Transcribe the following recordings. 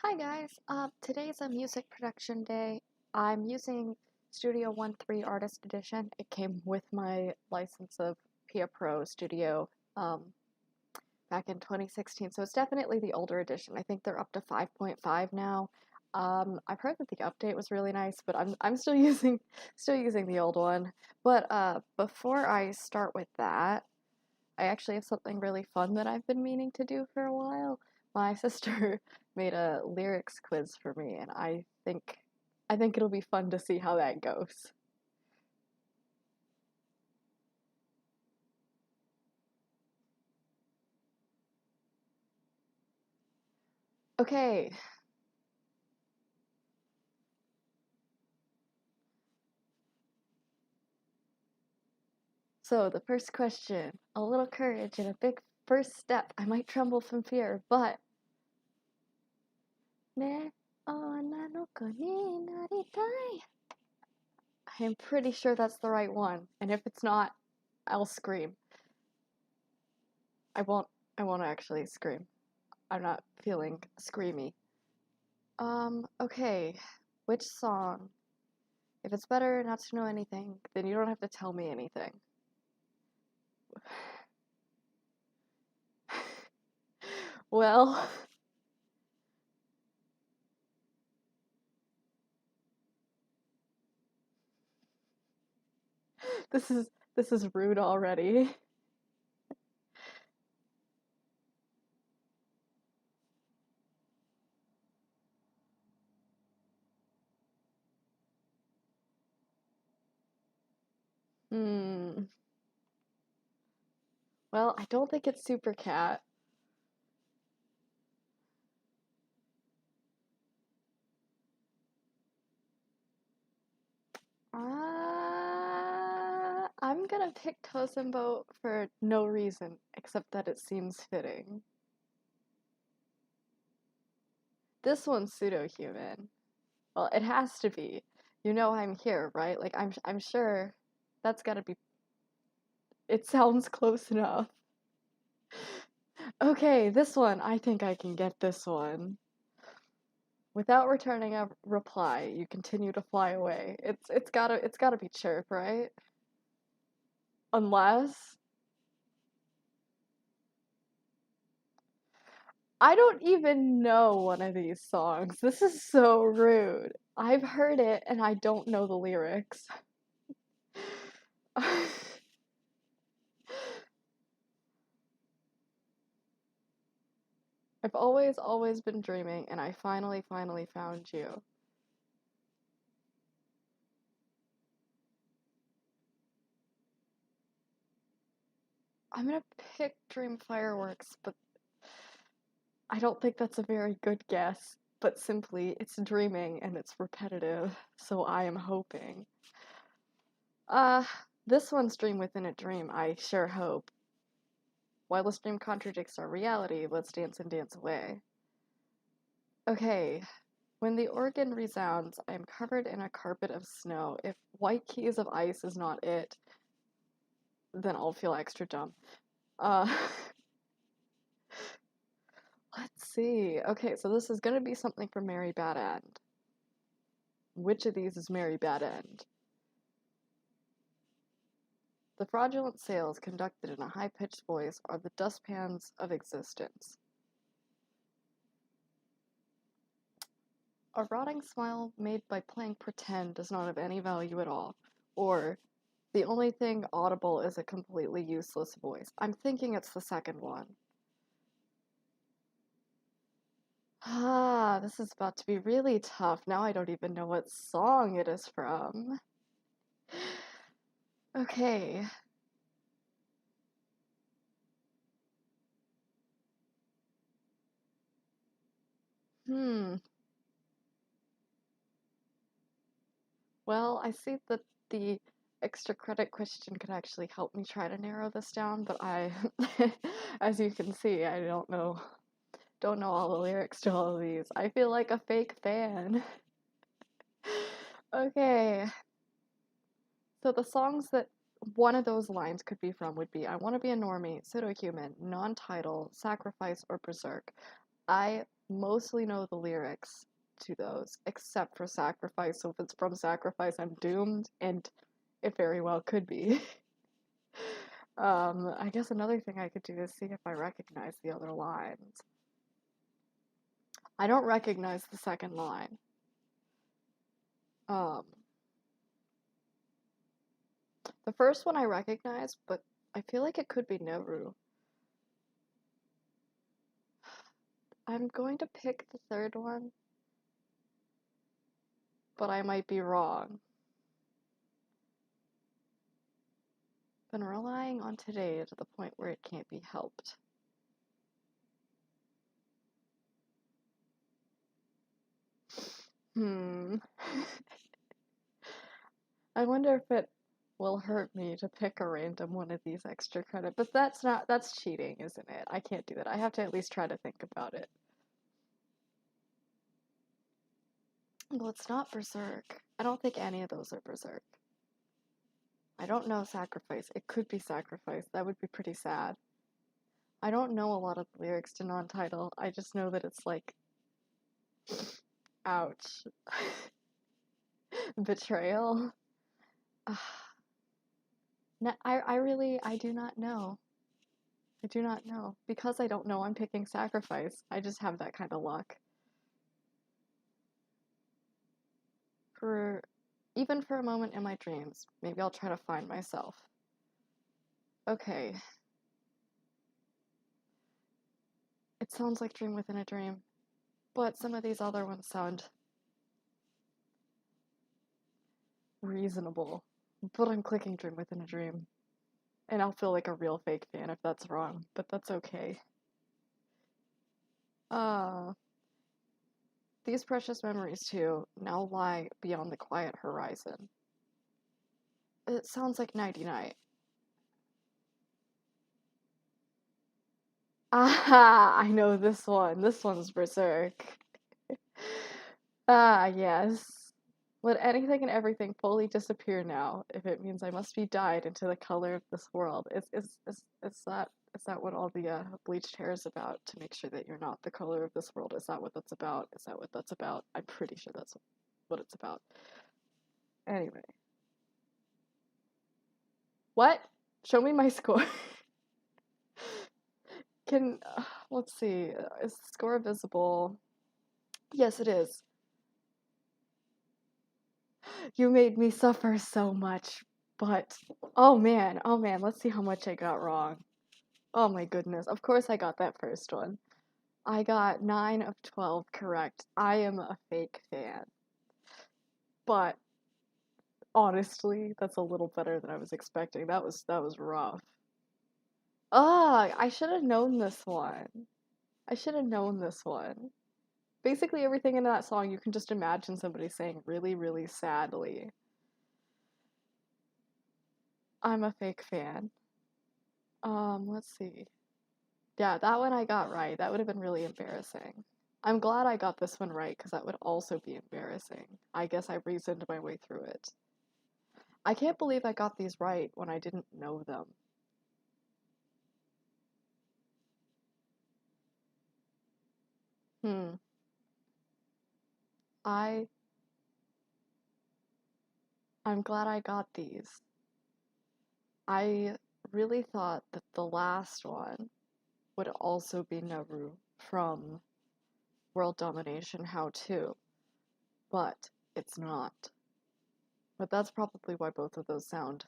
Hi guys, today's a music production day. I'm using Studio 1.3 Artist Edition. It came with my license of PIA Pro Studio back in 2016, so it's definitely the older edition. I think they're up to 5.5 now. I've heard that the update was really nice, but I'm still using the old one. But before I start with that, I actually have something really fun that I've been meaning to do for a while. My sister made a lyrics quiz for me, and I think it'll be fun to see how that goes. Okay, so the first question, a little courage and a big first step. I might tremble from fear, but ne onna no ko ni naritai. I'm pretty sure that's the right one, and if it's not, I'll scream. I won't I won't actually scream. I'm not feeling screamy. Okay. Which song? If it's better not to know anything, then you don't have to tell me anything. Well, this is this is rude already. Hmm. Well, I don't think it's Super Cat. I'm gonna pick Tozenbo for no reason except that it seems fitting. This one's pseudo-human. Well, it has to be. You know I'm here, right? Like I'm sure that's gotta be. It sounds close enough. Okay, this one. I think I can get this one. Without returning a reply, you continue to fly away. It's gotta be chirp, right? Unless I don't even know one of these songs. This is so rude. I've heard it and I don't know the lyrics. I've always been dreaming and I finally found you. I'm gonna pick Dream Fireworks, but I don't think that's a very good guess. But simply, it's dreaming and it's repetitive, so I am hoping. Uh, this one's Dream Within a Dream, I sure hope. While this dream contradicts our reality, let's dance and dance away. Okay, when the organ resounds, I am covered in a carpet of snow. If white keys of ice is not it, then I'll feel extra dumb. Uh, let's see. Okay, so this is gonna be something from Mary Bad End. Which of these is Mary Bad End? The fraudulent sales conducted in a high-pitched voice are the dustpans of existence. A rotting smile made by playing pretend does not have any value at all. Or, the only thing audible is a completely useless voice. I'm thinking it's the second one. Ah, this is about to be really tough. Now I don't even know what song it is from. Okay. Hmm. Well, I see that the extra credit question could actually help me try to narrow this down, but as you can see, I don't know all the lyrics to all of these. I feel like a fake fan. Okay, so the songs that one of those lines could be from would be I Want to Be a Normie, Pseudo-Human, Non-Title, Sacrifice, or Berserk. I mostly know the lyrics to those, except for Sacrifice. So if it's from Sacrifice, I'm doomed, and it very well could be. I guess another thing I could do is see if I recognize the other lines. I don't recognize the second line. The first one I recognize, but I feel like it could be Neru. I'm going to pick the third one, but I might be wrong. Been relying on today to the point where it can't be helped. I wonder if it will hurt me to pick a random one of these extra credit, but that's cheating, isn't it? I can't do that. I have to at least try to think about it. Well, it's not Berserk. I don't think any of those are Berserk. I don't know Sacrifice. It could be Sacrifice. That would be pretty sad. I don't know a lot of the lyrics to non-title. I just know that it's like, ouch. Betrayal. I do not know. I do not know. Because I don't know, I'm picking Sacrifice. I just have that kind of luck. Even for a moment in my dreams, maybe I'll try to find myself. Okay. It sounds like Dream Within a Dream, but some of these other ones sound reasonable. But I'm clicking Dream Within a Dream. And I'll feel like a real fake fan if that's wrong, but that's okay. These precious memories too now lie beyond the quiet horizon. It sounds like Nighty Night. Ah, I know this one. This one's Berserk. Ah, yes. Let anything and everything fully disappear now, if it means I must be dyed into the color of this world. Is that what all the bleached hair is about? To make sure that you're not the color of this world? Is that what that's about? Is that what that's about? I'm pretty sure that's what it's about. Anyway. What? Show me my score. Let's see. Is the score visible? Yes, it is. You made me suffer so much, but oh man, let's see how much I got wrong. Oh my goodness. Of course I got that first one. I got 9 of 12 correct. I am a fake fan. But honestly, that's a little better than I was expecting. That was rough. Ah, I should have known this one. I should have known this one. Basically everything in that song you can just imagine somebody saying really, really sadly. I'm a fake fan. Let's see. Yeah, that one I got right. That would have been really embarrassing. I'm glad I got this one right, because that would also be embarrassing. I guess I reasoned my way through it. I can't believe I got these right when I didn't know them. I I'm glad I got these. I really thought that the last one would also be Naru from World Domination How To, but it's not. But that's probably why both of those sound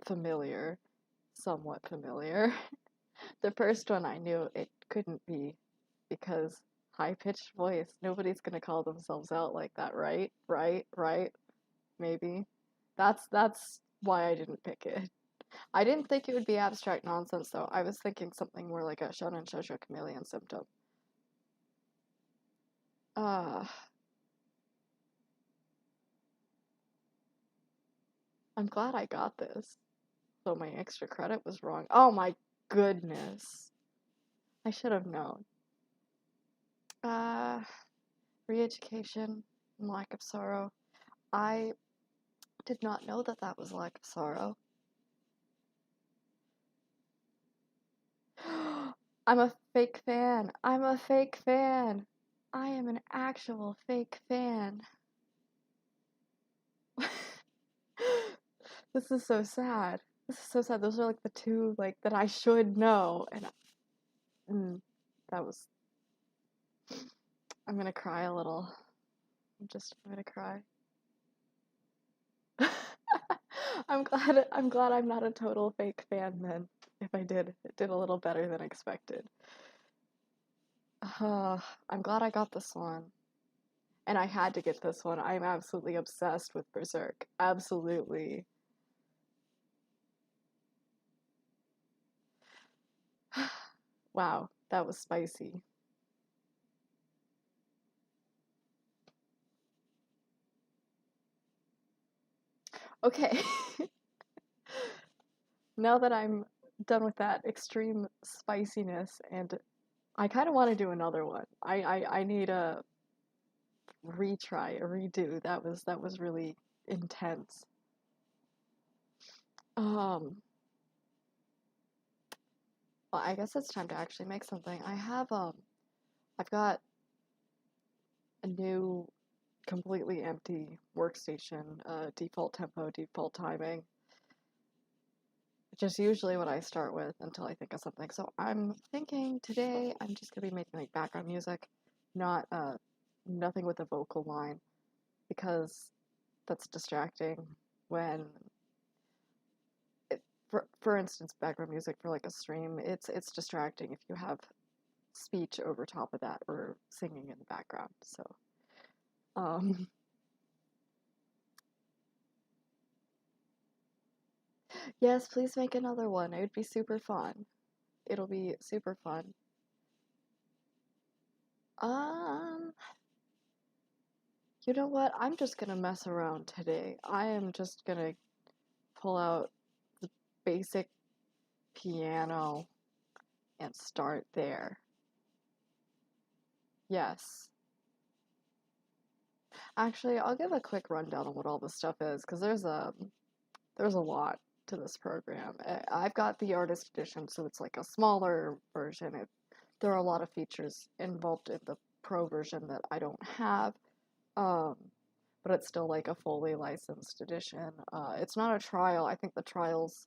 familiar, somewhat familiar. The first one I knew it couldn't be because high-pitched voice, nobody's gonna call themselves out like that, right? Right? Maybe. That's why I didn't pick it. I didn't think it would be abstract nonsense though. I was thinking something more like a Shonen Shoujo Chameleon symptom. Uh, I'm glad I got this. So my extra credit was wrong. Oh my goodness. I should have known. Uh, Re-education and lack of sorrow. I did not know that that was lack of sorrow. I'm a fake fan. I'm a fake fan. I am an actual fake fan. This is so sad. This is so sad. Those are like the two like that I should know, and that was. I'm gonna cry a little. I'm gonna cry. I'm glad I'm not a total fake fan then. If I did, it did a little better than expected. I'm glad I got this one. And I had to get this one. I'm absolutely obsessed with Berserk. Absolutely. Wow, that was spicy. Okay. Now that I'm done with that extreme spiciness, and I kind of want to do another one. I need a retry, a redo. That was really intense. Um, well, I guess it's time to actually make something. I've got a new completely empty workstation, default tempo, default timing, which is usually what I start with until I think of something. So I'm thinking today I'm just gonna be making like background music, not nothing with a vocal line, because that's distracting when for instance background music for like a stream, it's distracting if you have speech over top of that or singing in the background. So um yes, please make another one. It would be super fun. It'll be super fun. Um, you know what? I'm just gonna mess around today. I am just gonna pull out the basic piano and start there. Yes. Actually, I'll give a quick rundown on what all this stuff is, because there's a lot to this program. I've got the artist edition, so it's like a smaller version. There are a lot of features involved in the pro version that I don't have. Um, but it's still like a fully licensed edition. It's not a trial. I think the trials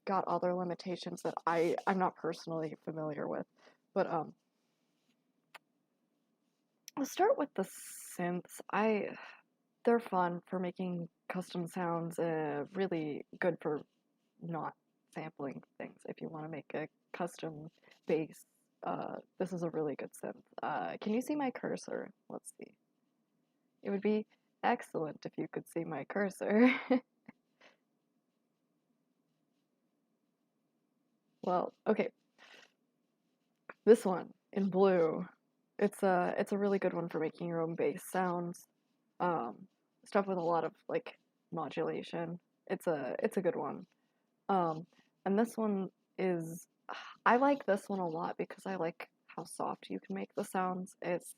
got other limitations that I'm not personally familiar with. But I'll start with the synths. They're fun for making custom sounds. Really good for not sampling things. If you want to make a custom bass, this is a really good synth. Can you see my cursor? Let's see. It would be excellent if you could see my cursor. Well, okay. This one in blue. It's a really good one for making your own bass sounds. Um, Stuff with a lot of like modulation. It's a good one. Um, and this one is I like this one a lot because I like how soft you can make the sounds. It's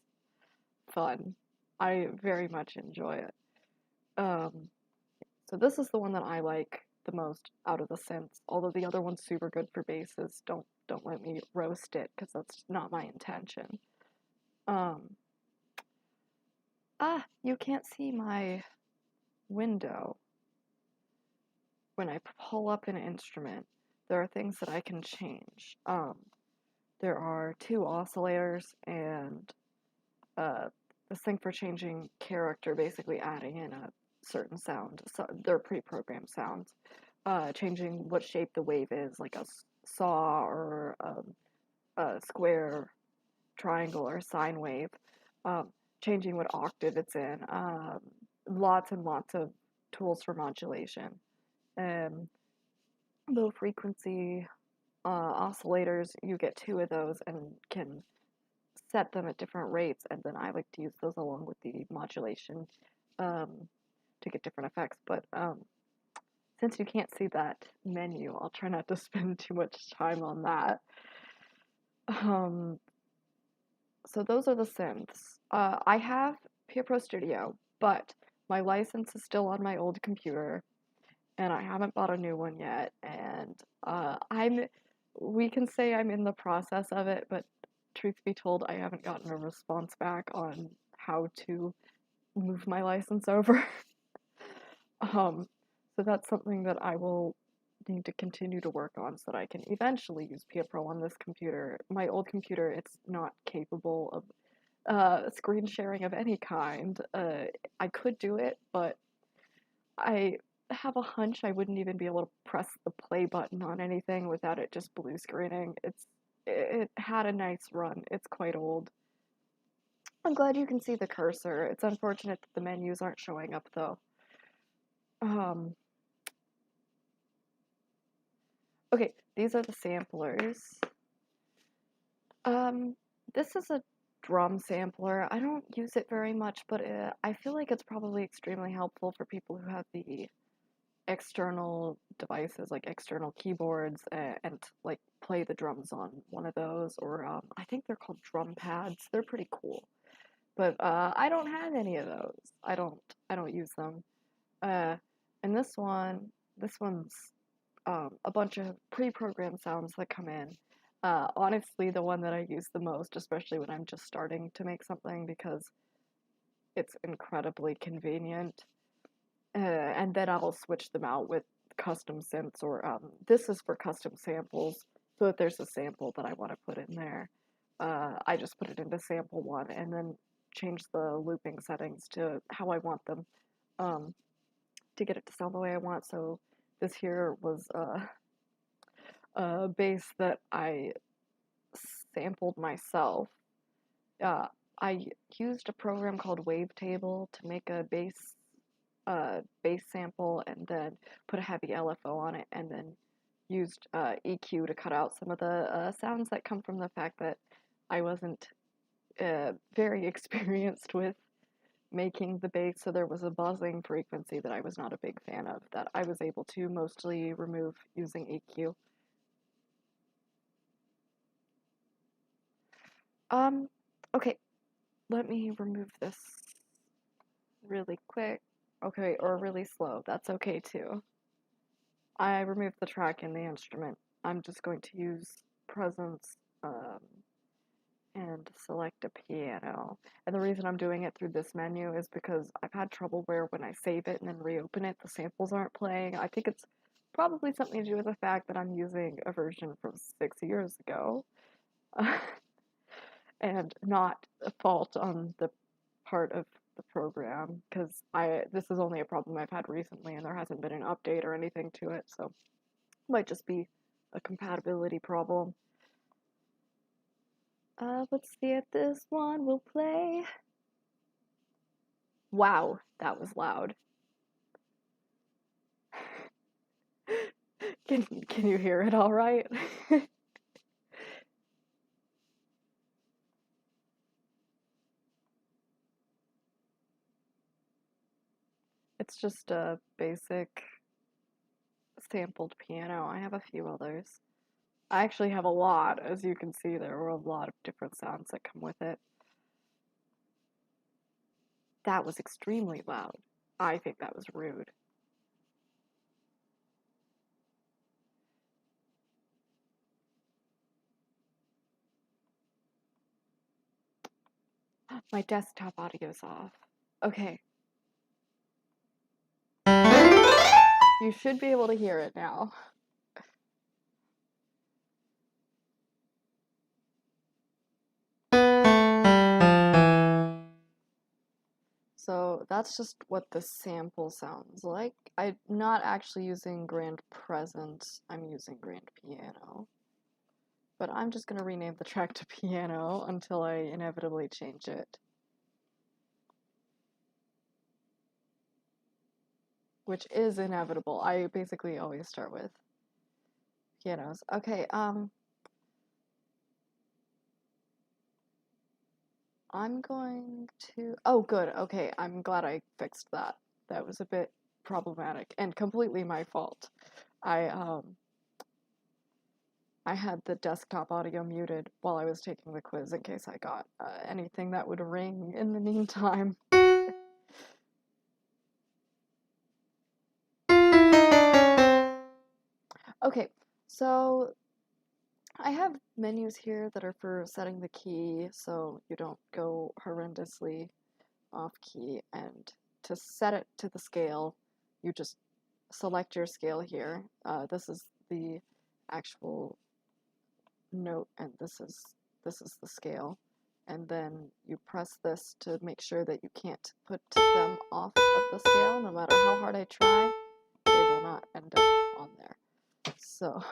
fun. I very much enjoy it. Um, so this is the one that I like the most out of the synths. Although the other one's super good for basses. Don't let me roast it because that's not my intention. Um, you can't see my window. When I pull up an instrument, there are things that I can change. There are two oscillators and this thing for changing character, basically adding in a certain sound. So they're pre-programmed sounds. Changing what shape the wave is, like a saw or a square, triangle, or sine wave. Um, Changing what octave it's in. Lots and lots of tools for modulation. Um, Low frequency oscillators, you get two of those and can set them at different rates, and then I like to use those along with the modulation um, to get different effects. But since you can't see that menu, I'll try not to spend too much time on that. So those are the synths. I have Pro Studio, but my license is still on my old computer, and I haven't bought a new one yet. And I'm we can say I'm in the process of it, but truth be told, I haven't gotten a response back on how to move my license over. Um, so that's something that I will need to continue to work on so that I can eventually use Pia Pro on this computer. My old computer, it's not capable of screen sharing of any kind. I could do it, but I have a hunch I wouldn't even be able to press the play button on anything without it just blue screening. It had a nice run. It's quite old. I'm glad you can see the cursor. It's unfortunate that the menus aren't showing up though. Um, okay, these are the samplers. Um, this is a drum sampler. I don't use it very much, but I feel like it's probably extremely helpful for people who have the external devices, like external keyboards, and like play the drums on one of those, or I think they're called drum pads. They're pretty cool, but I don't have any of those. I don't use them. Uh, and this one's a bunch of pre-programmed sounds that come in. Honestly, the one that I use the most, especially when I'm just starting to make something, because it's incredibly convenient. And then I'll switch them out with custom synths, or this is for custom samples. So if there's a sample that I want to put in there, I just put it into sample one and then change the looping settings to how I want them, um, to get it to sound the way I want. So this here was a bass that I sampled myself. Uh, I used a program called Wavetable to make a bass sample, and then put a heavy LFO on it, and then used EQ to cut out some of the sounds that come from the fact that I wasn't very experienced with making the bass, so there was a buzzing frequency that I was not a big fan of that I was able to mostly remove using EQ. Um, okay, let me remove this really quick. Okay, or really slow. That's okay too. I removed the track in the instrument. I'm just going to use presence and select a piano. And the reason I'm doing it through this menu is because I've had trouble where when I save it and then reopen it, the samples aren't playing. I think it's probably something to do with the fact that I'm using a version from 6 years ago. And not a fault on the part of the program, because this is only a problem I've had recently and there hasn't been an update or anything to it, so it might just be a compatibility problem. Let's see if this one will play. Wow, that was loud. Can you hear it all right? It's just a basic sampled piano. I have a few others. I actually have a lot. As you can see, there were a lot of different sounds that come with it. That was extremely loud. I think that was rude. My desktop audio's off. Okay. You should be able to hear it now. So that's just what the sample sounds like. I'm not actually using Grand Presence, I'm using Grand Piano. But I'm just going to rename the track to Piano until I inevitably change it. Which is inevitable. I basically always start with pianos. Okay, I'm going to... Oh, good. Okay, I'm glad I fixed that. That was a bit problematic and completely my fault. I had the desktop audio muted while I was taking the quiz in case I got anything that would ring in the meantime. Okay, so I have menus here that are for setting the key so you don't go horrendously off key, and to set it to the scale, you just select your scale here. This is the actual note, and this is the scale. And then you press this to make sure that you can't put them off of the scale. No matter how hard I try, they will not end up on there. So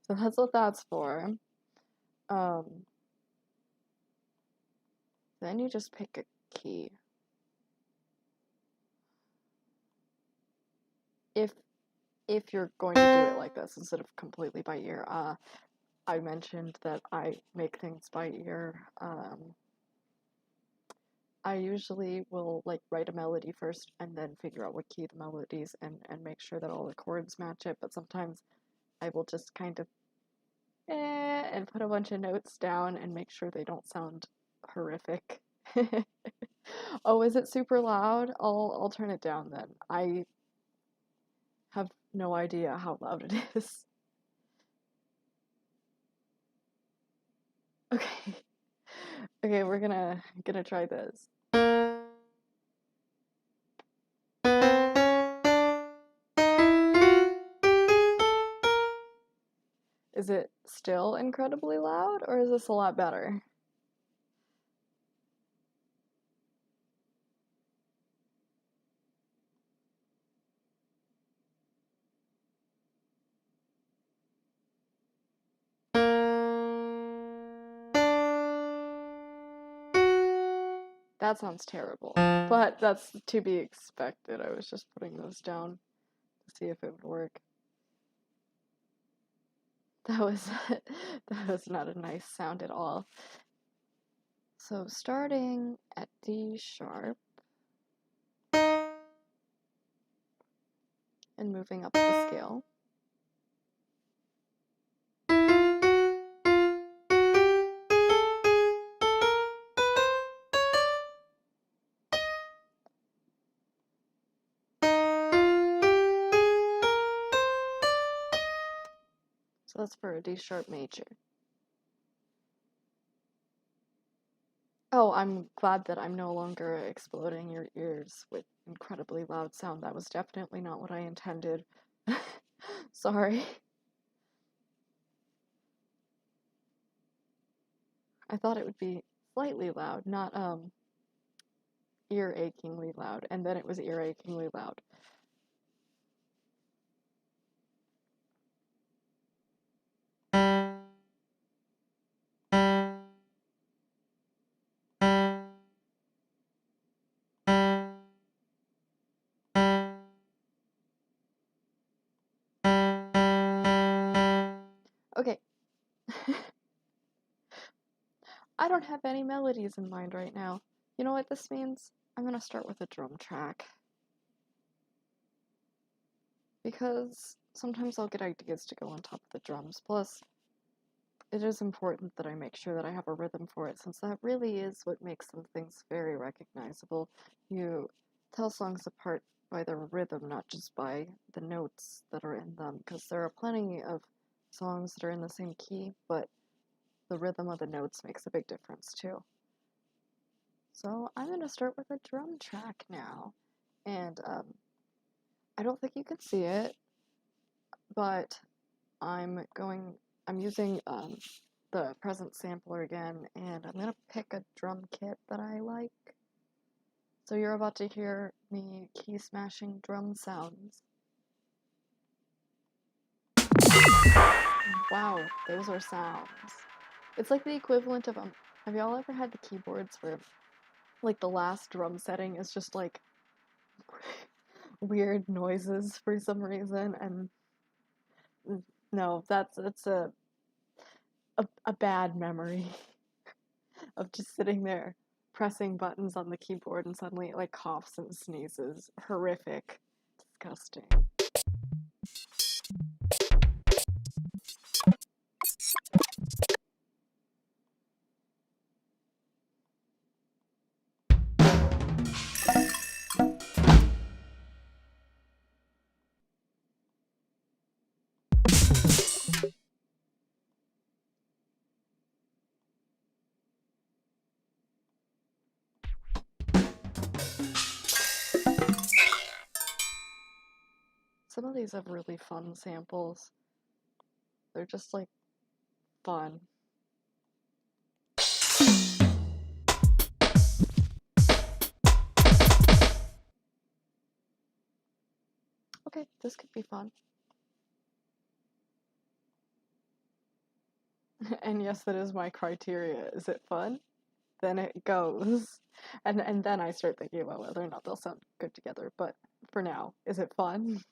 that's what that's for. Then you just pick a key. If you're going to do it like this instead of completely by ear, I mentioned that I make things by ear. I usually will like write a melody first and then figure out what key the melody's and make sure that all the chords match it, but sometimes I will just kind of and put a bunch of notes down and make sure they don't sound horrific. Oh, is it super loud? I'll turn it down then. I have no idea how loud it is. Okay. Okay, we're gonna try this. Is it still incredibly loud, or is this a lot better? That sounds terrible, but that's to be expected. I was just putting those down to see if it would work. That was that was not a nice sound at all. So starting at D sharp and moving up the scale. So that's for a D sharp major. Oh, I'm glad that I'm no longer exploding your ears with incredibly loud sound. That was definitely not what I intended. Sorry. I thought it would be slightly loud, not ear-achingly loud, and then it was ear-achingly loud. Okay. I don't have any melodies in mind right now. You know what this means? I'm gonna start with a drum track. Because sometimes I'll get ideas to go on top of the drums. Plus, it is important that I make sure that I have a rhythm for it, since that really is what makes some things very recognizable. You tell songs apart by their rhythm, not just by the notes that are in them, because there are plenty of songs that are in the same key, but the rhythm of the notes makes a big difference too. So I'm going to start with a drum track now, and I don't think you can see it, but I'm using the present sampler again, and I'm gonna pick a drum kit that I like. So you're about to hear me key smashing drum sounds. Wow, those are sounds. It's like the equivalent of have y'all ever had the keyboards where like the last drum setting is just like weird noises for some reason, and no, it's a bad memory of just sitting there pressing buttons on the keyboard and suddenly it like coughs and sneezes. Horrific. Disgusting. some of these have really fun samples. They're just like fun. Okay, this could be fun. And yes, that is my criteria. Is it fun? Then it goes. And then I start thinking about whether or not they'll sound good together. But for now, is it fun?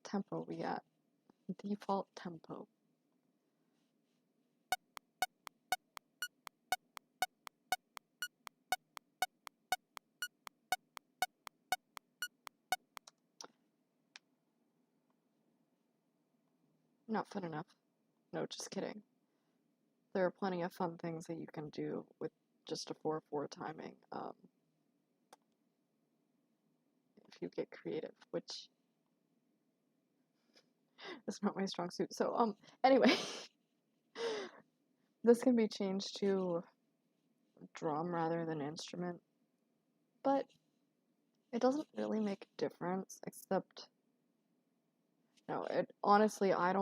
Tempo we got. Default tempo. Not fun enough. No, just kidding. There are plenty of fun things that you can do with just a 4/4 timing, if you get creative, which is not my strong suit. So, anyway, this can be changed to drum rather than instrument, but it doesn't really make a difference, except, no, honestly, I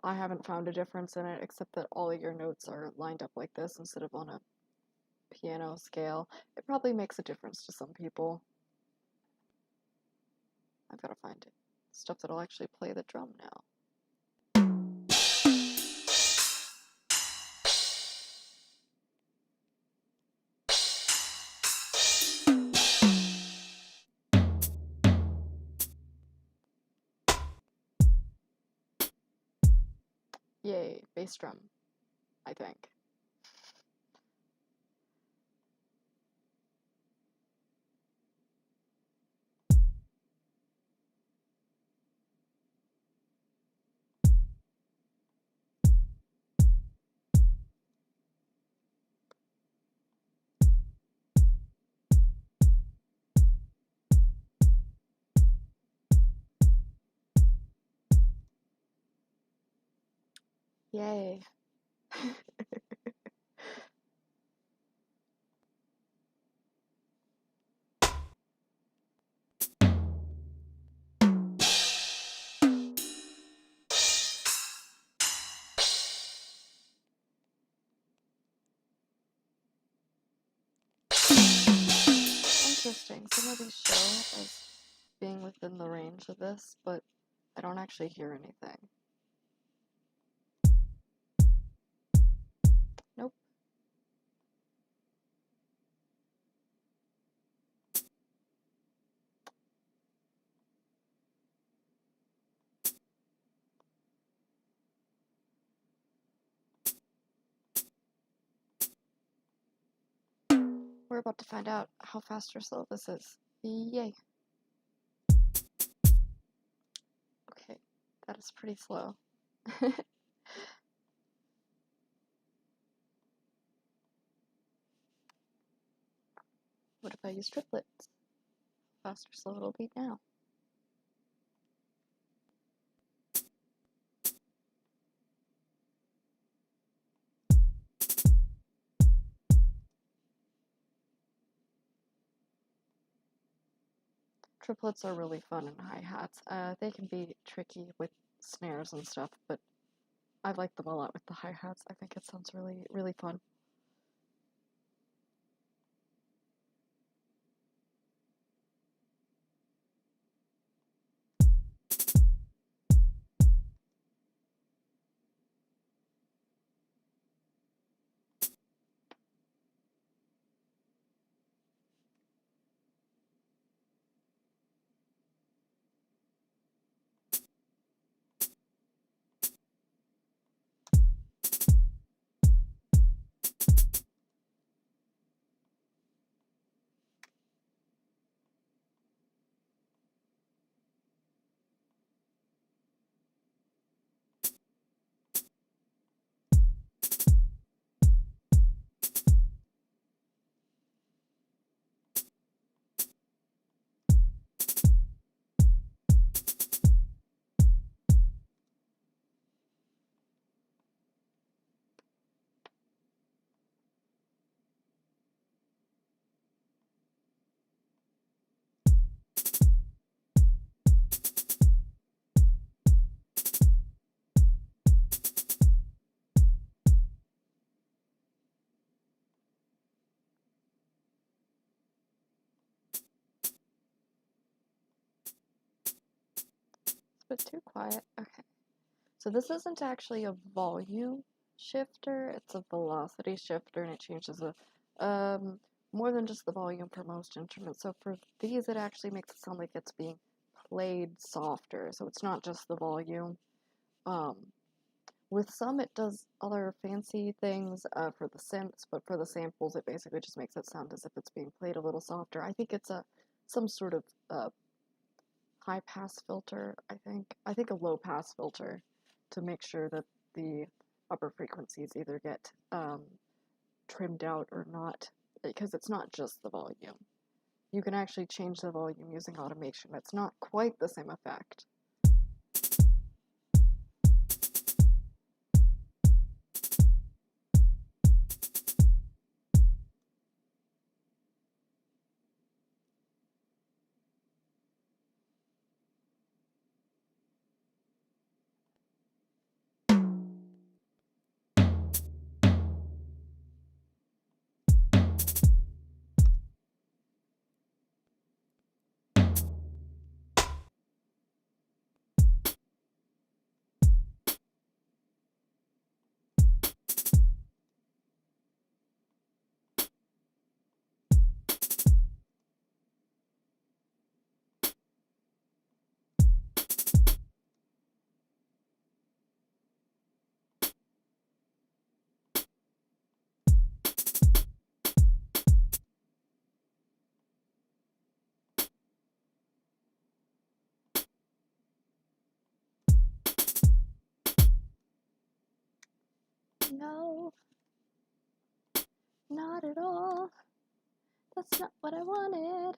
haven't found a difference in it, except that all of your notes are lined up like this instead of on a piano scale. It probably makes a difference to some people. I've got to find it. Stuff that'll actually play the drum now. Yay, bass drum, I think. Yay. Interesting. Some of these show as being within the range of this, but I don't actually hear anything. Nope. We're about to find out how fast or slow this is. Yay. Okay, that is pretty slow. What if I use triplets? Fast or slow it'll be now. Triplets are really fun in hi-hats. They can be tricky with snares and stuff, but I like them a lot with the hi-hats. I think it sounds really, really fun. But too quiet. Okay. So this isn't actually a volume shifter, it's a velocity shifter, and it changes more than just the volume for most instruments. So for these, it actually makes it sound like it's being played softer. So it's not just the volume. With some, it does other fancy things for the synths, but for the samples, it basically just makes it sound as if it's being played a little softer. I think it's some sort of high pass filter. I think a low pass filter to make sure that the upper frequencies either get trimmed out or not, because it's not just the volume. You can actually change the volume using automation. It's not quite the same effect. No, not at all. That's not what I wanted.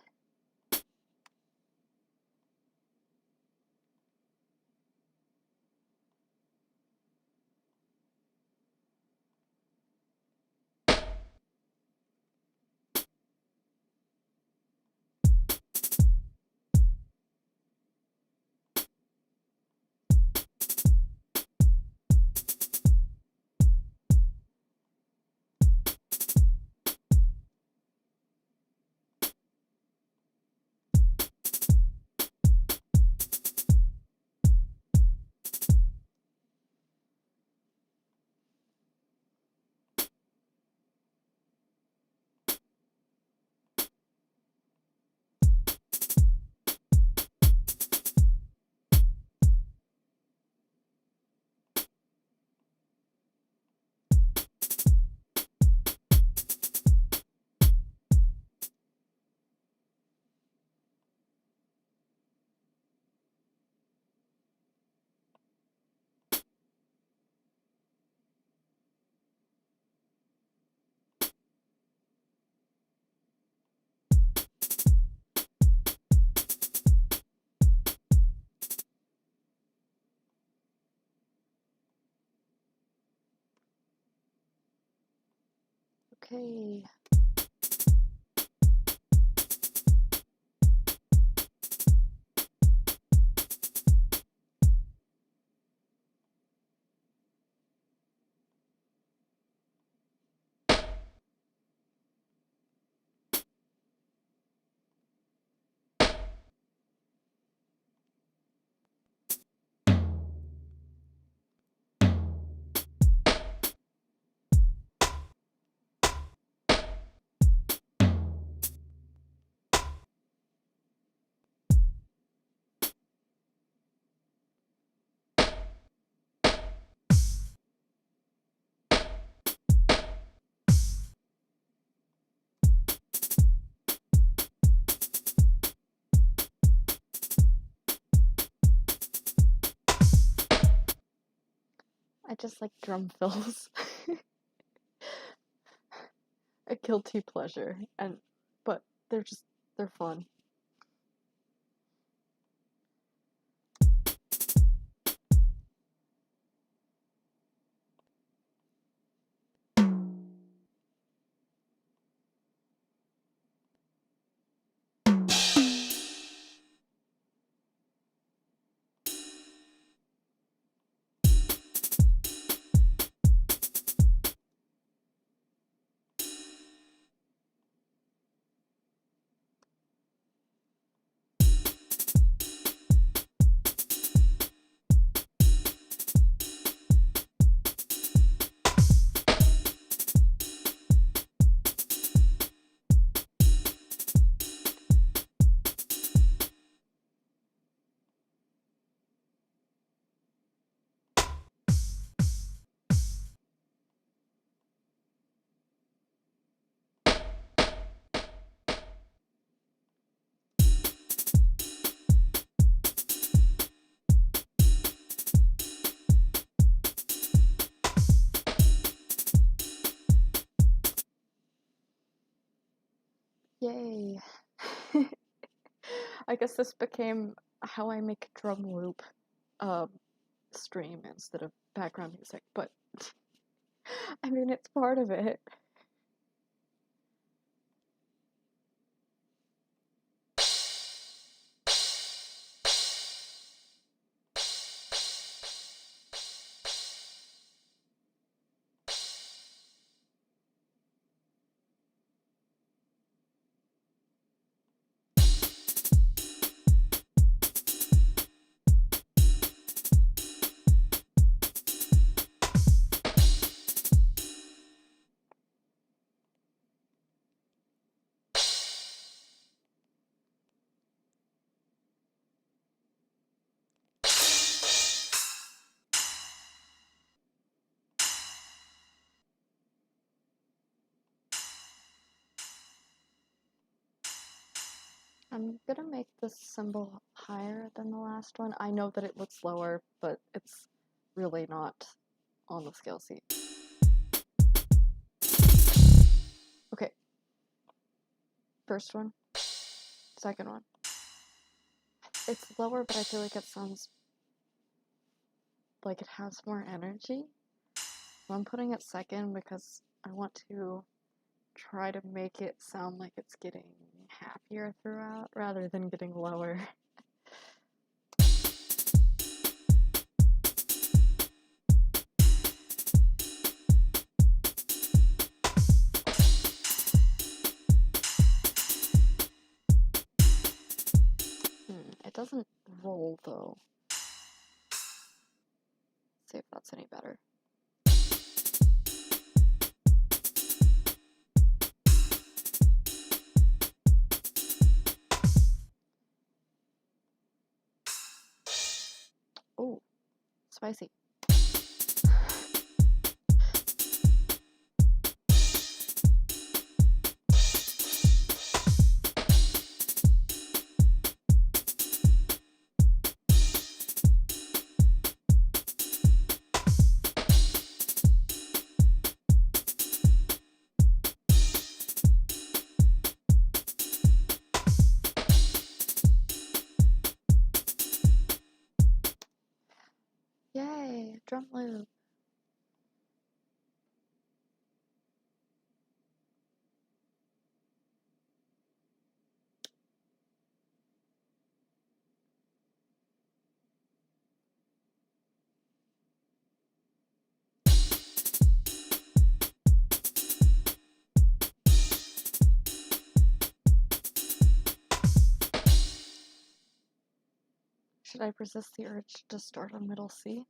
Okay. I just like drum fills. A guilty pleasure, but they're fun. Yay. I guess this became how I make a drum loop stream instead of background music, but I mean, it's part of it. I'm gonna make this cymbal higher than the last one. I know that it looks lower, but it's really not on the scale sheet. Okay. First one. Second one. It's lower, but I feel like it sounds like it has more energy. So I'm putting it second because I want to try to make it sound like it's getting happier throughout rather than getting lower. It doesn't roll though. Let's see if that's any better. Oh, spicy. Yay, drum loop. Should I resist the urge to start on middle C?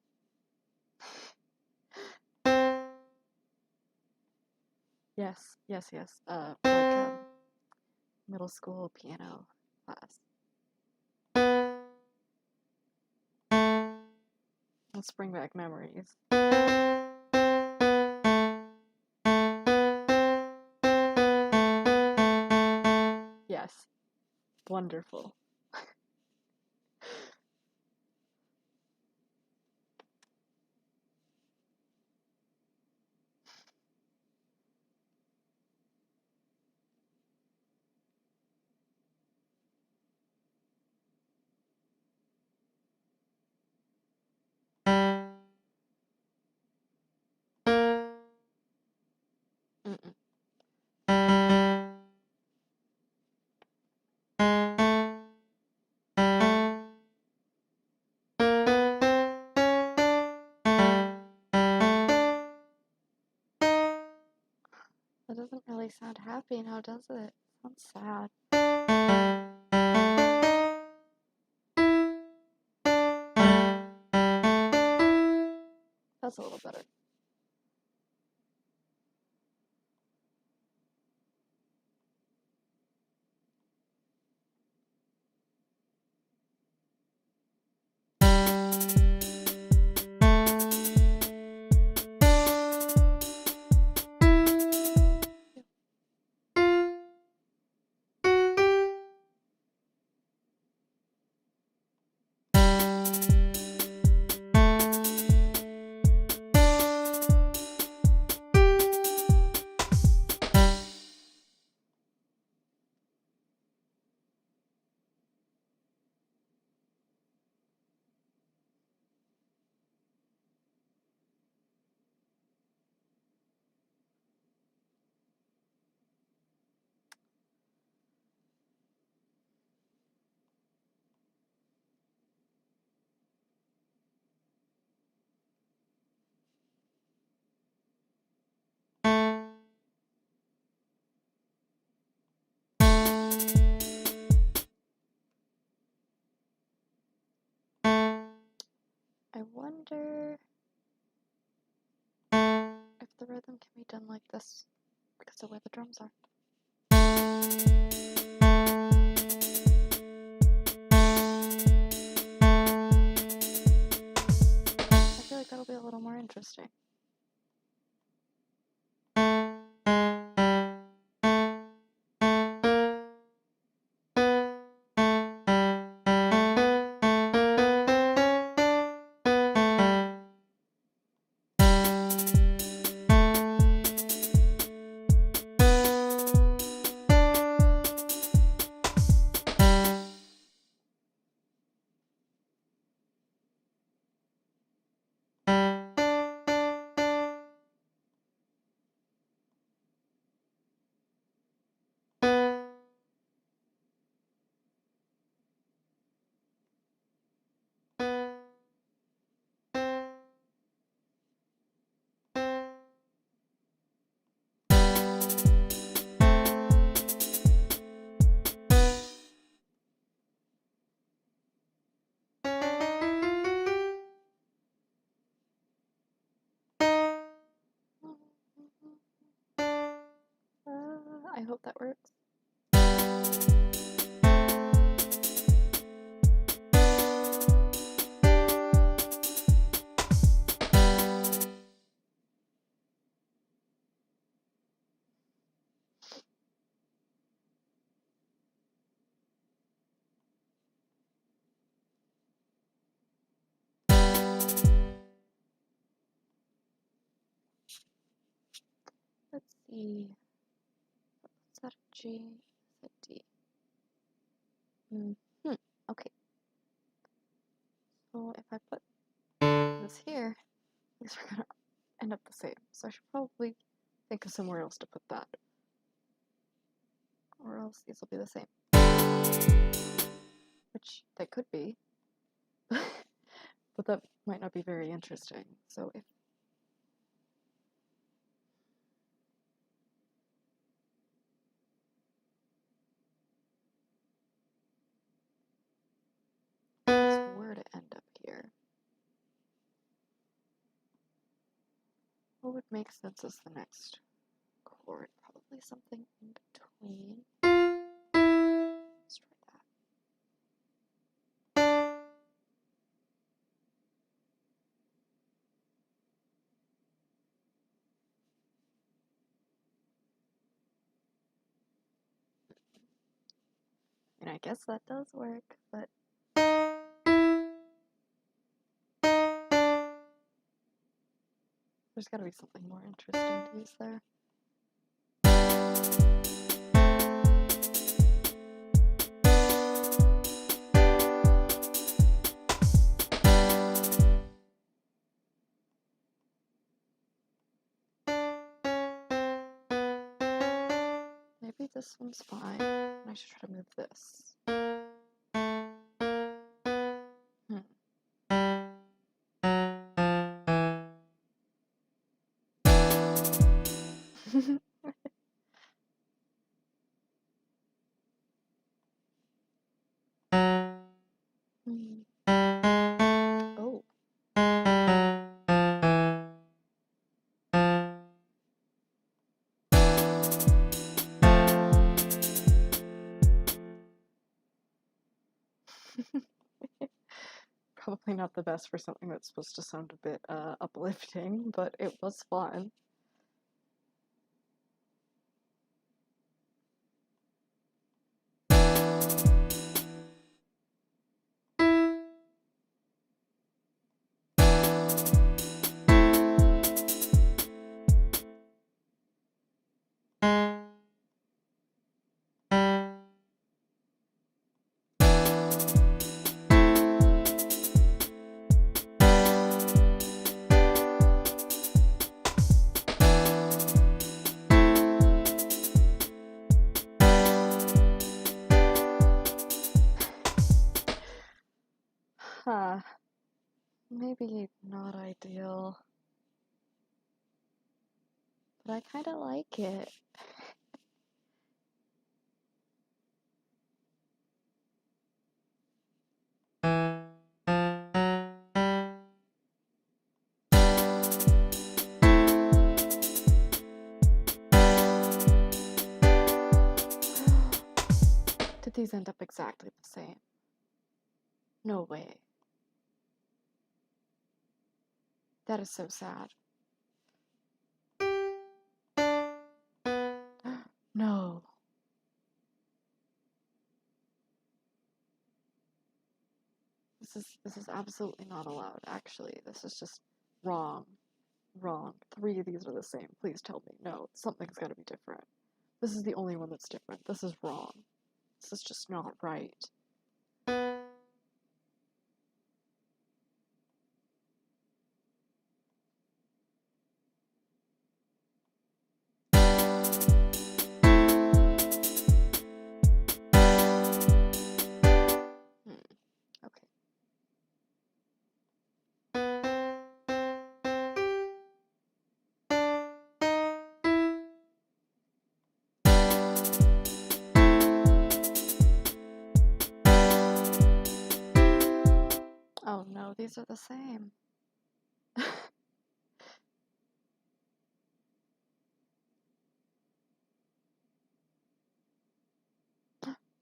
Yes. Like middle school piano class. Let's bring back memories. Yes. Wonderful. Mm-mm. That doesn't really sound happy now, does it? It sounds sad. That's a little better. wonder if the rhythm can be done like this because of where the drums are. I feel like that'll be a little more interesting. I hope that works. Let's see. Is that a G? Is that D? Okay. So if I put this here, these are gonna end up the same. So I should probably think of somewhere else to put that. Or else these will be the same. Which they could be. But that might not be very interesting. So if this were to end up here, what would make sense as the next chord? Probably something in between. Let's try that. And I guess that does work, but there's gotta be something more interesting to use there. Maybe this one's fine. I should try to move this. Oh. Probably not the best for something that's supposed to sound a bit uplifting, but it was fun. Maybe not ideal, but I kind of like it. these end up exactly the same. No way. That is so sad. No. This is absolutely not allowed, actually. This is just wrong. Wrong. 3 of these are the same. Please tell me. No, something's gotta be different. This is the only one that's different. This is wrong. This is just not right. Okay. Oh no, these are the same.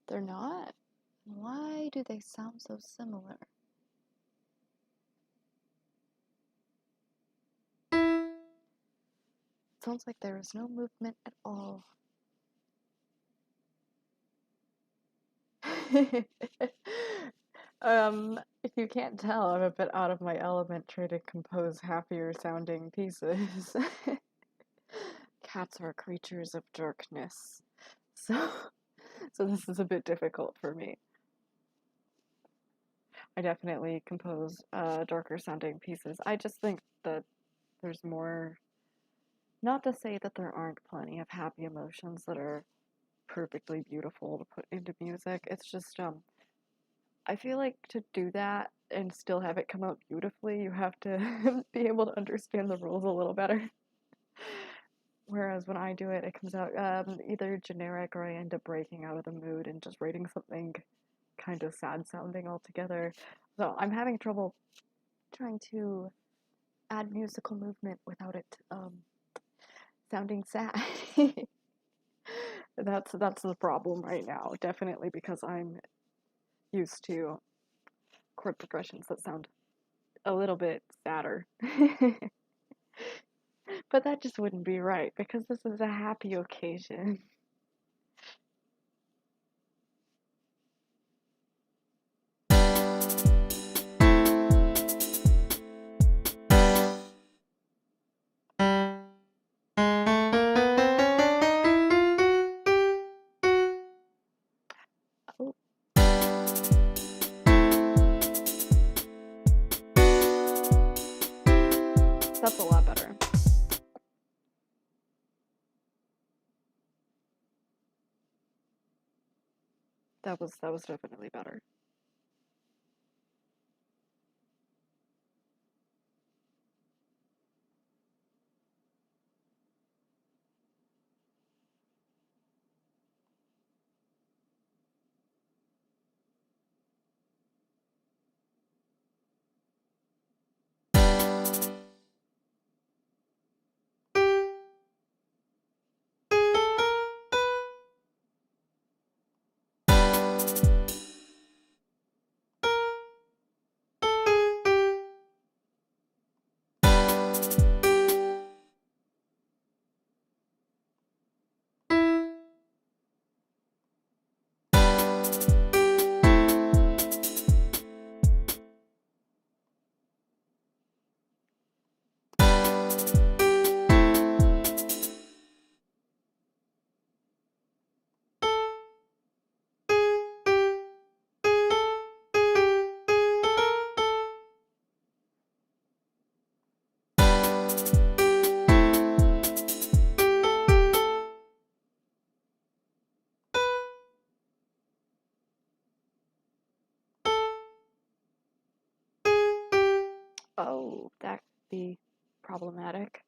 They're not? Why do they sound so similar? It sounds like there is no movement at all. If you can't tell, I'm a bit out of my element trying to compose happier sounding pieces. Cats are creatures of darkness. So this is a bit difficult for me. I definitely compose darker sounding pieces. I just think that there's more, not to say that there aren't plenty of happy emotions that are perfectly beautiful to put into music. It's just I feel like to do that and still have it come out beautifully, you have to be able to understand the rules a little better. Whereas when I do it, it comes out either generic or I end up breaking out of the mood and just writing something kind of sad sounding altogether. So I'm having trouble trying to add musical movement without it sounding sad. That's the problem right now, definitely, because I'm used to chord progressions that sound a little bit sadder. But that just wouldn't be right, because this is a happy occasion. Oh. That's a lot better. That was definitely better. Oh, that could be problematic.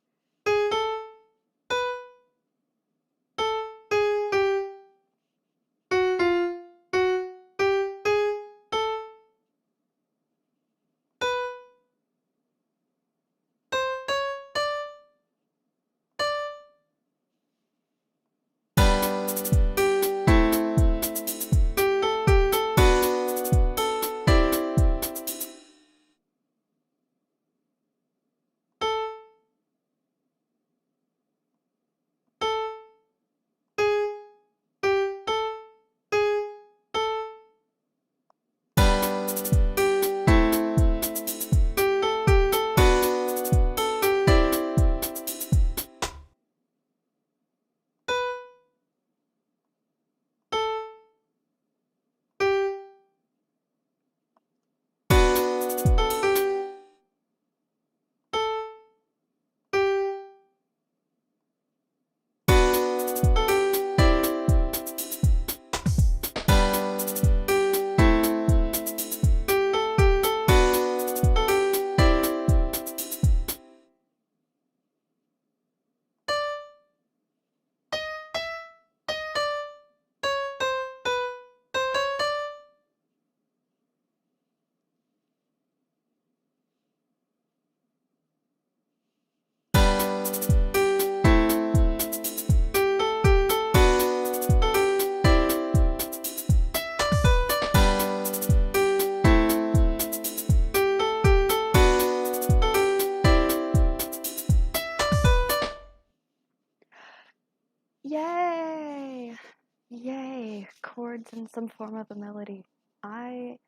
Okay, chords and some form of a melody. I'm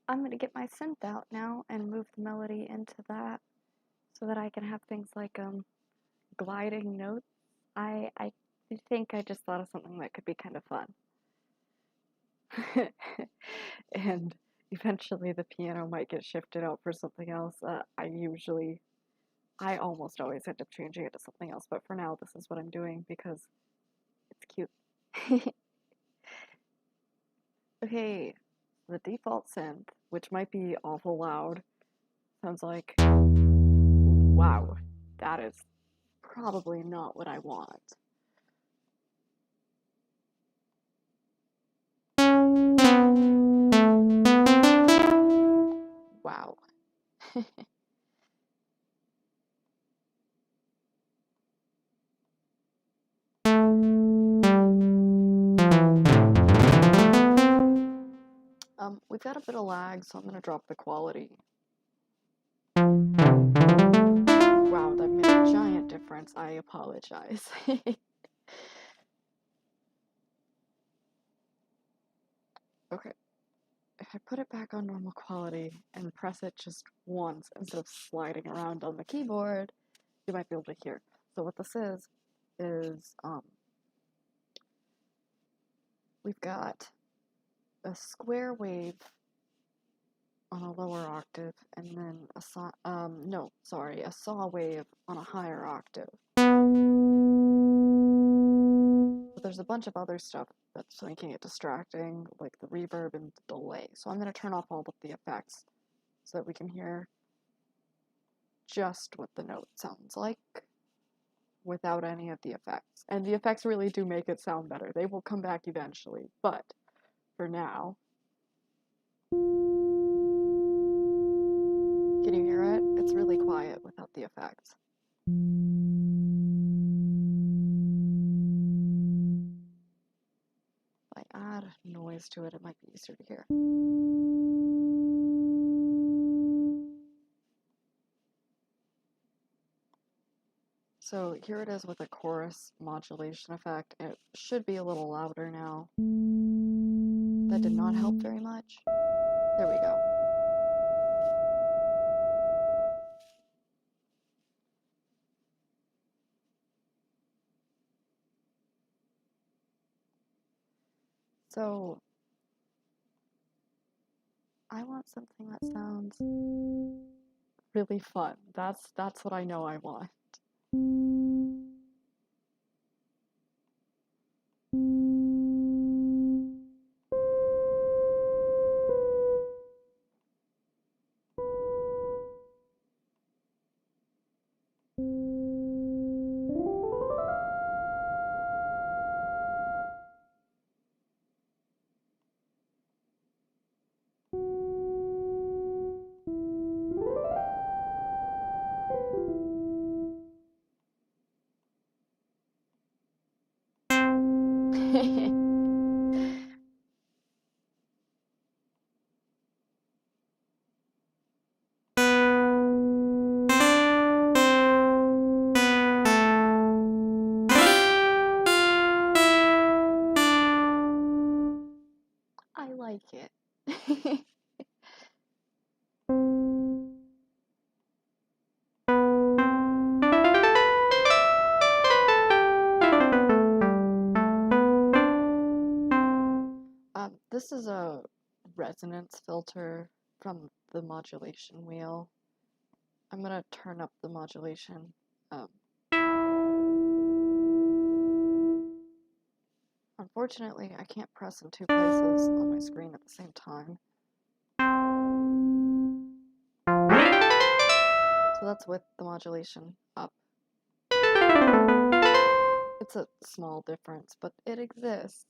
gonna get my synth out now and move the melody into that so that I can have things like gliding notes. I think I just thought of something that could be kind of fun. And eventually the piano might get shifted out for something else. I almost always end up changing it to something else, but for now this is what I'm doing because it's cute. Okay, the default synth, which might be awful loud, sounds like, wow, that is probably not what I want. Wow. We've got a bit of lag, so I'm gonna drop the quality. Wow, that made a giant difference. I apologize. Okay, if I put it back on normal quality and press it just once instead of sliding around on the keyboard, you might be able to hear. So what this is we've got a square wave on a lower octave, and then a saw wave on a higher octave. But there's a bunch of other stuff that's making it distracting, like the reverb and the delay. So I'm going to turn off all of the effects so that we can hear just what the note sounds like without any of the effects. And the effects really do make it sound better. They will come back eventually, but for now, can you hear it? It's really quiet without the effects. If I add noise to it, it might be easier to hear. So here it is with a chorus modulation effect. It should be a little louder now. That did not help very much. There we go. So I want something that sounds really fun. That's what I know I want. I like it. This is a resonance filter from the modulation wheel. I'm gonna turn up the modulation. Unfortunately, I can't press in two places on my screen at the same time. So that's with the modulation up. It's a small difference, but it exists.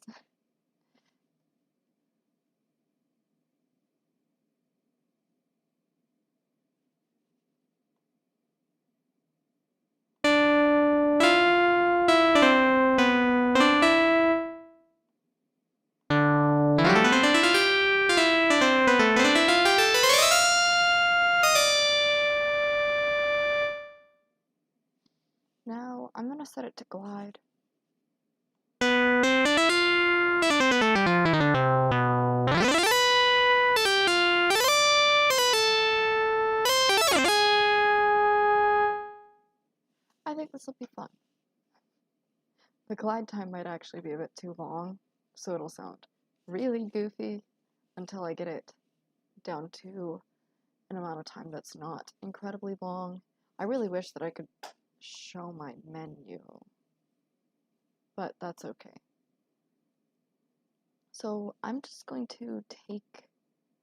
Now I'm gonna set it to glide. glide time might actually be a bit too long, so it'll sound really goofy until I get it down to an amount of time that's not incredibly long. I really wish that I could show my menu, but that's okay. So I'm just going to take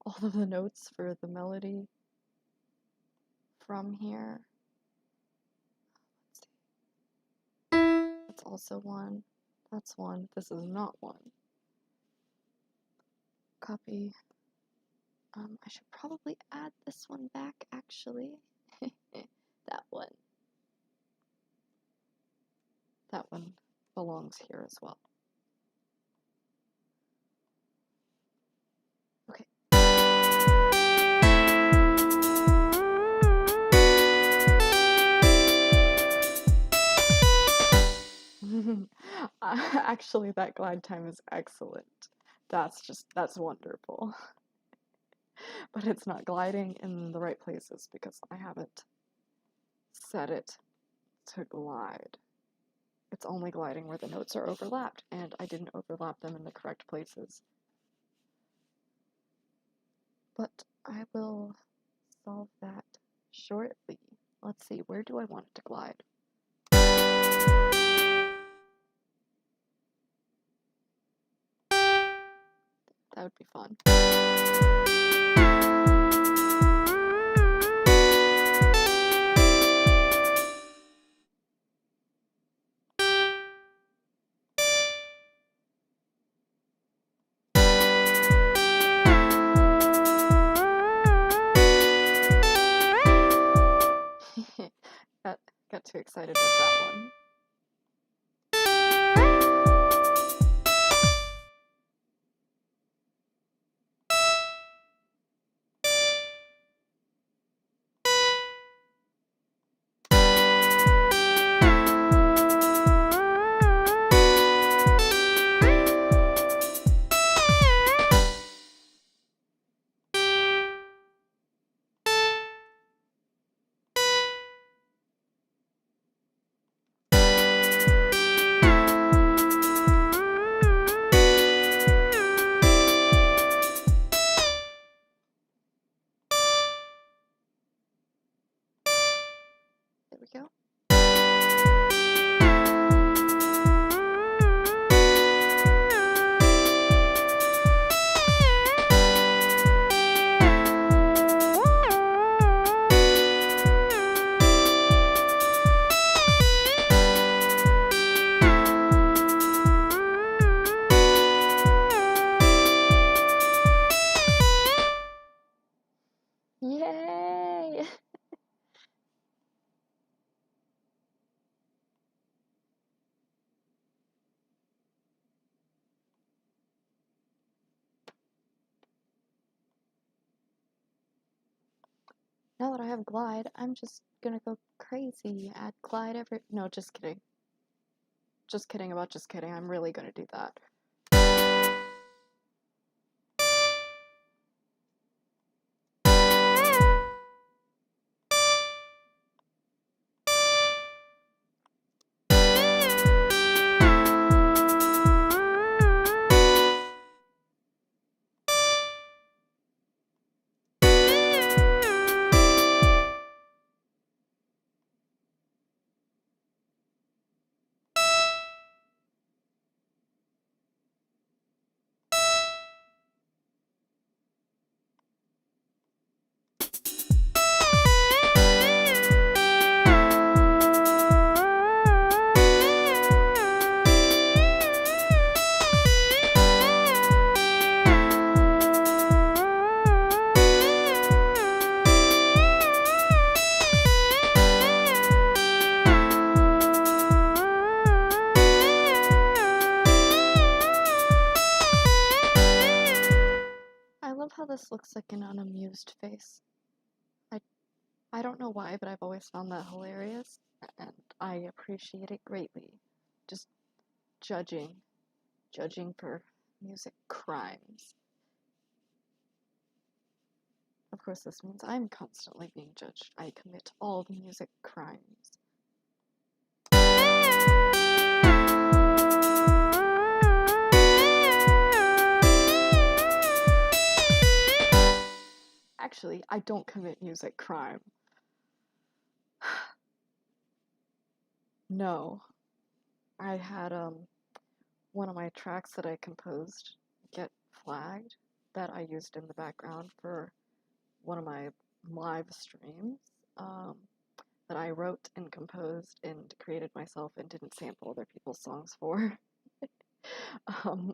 all of the notes for the melody from here. Let's see. That's also one. That's one. This is not one. Copy. I should probably add this one back, actually. That one. That one belongs here as well. Okay. Actually, that glide time is excellent. That's wonderful. But it's not gliding in the right places because I haven't set it to glide. It's only gliding where the notes are overlapped, and I didn't overlap them in the correct places. But I will solve that shortly. Let's see, where do I want it to glide? That would be fun. Got too excited with that one. There we go. Yay! Now that I have glide, I'm just gonna go crazy. Add glide every. No, just kidding. Just kidding about just kidding. I'm really gonna do that. How this looks like an unamused face. I don't know why, but I've always found that hilarious, and I appreciate it greatly. Just judging for music crimes. Of course, this means I'm constantly being judged. I commit all the music crimes. actually, I don't commit music crime. No. I had one of my tracks that I composed get flagged that I used in the background for one of my live streams that I wrote and composed and created myself and didn't sample other people's songs for. um,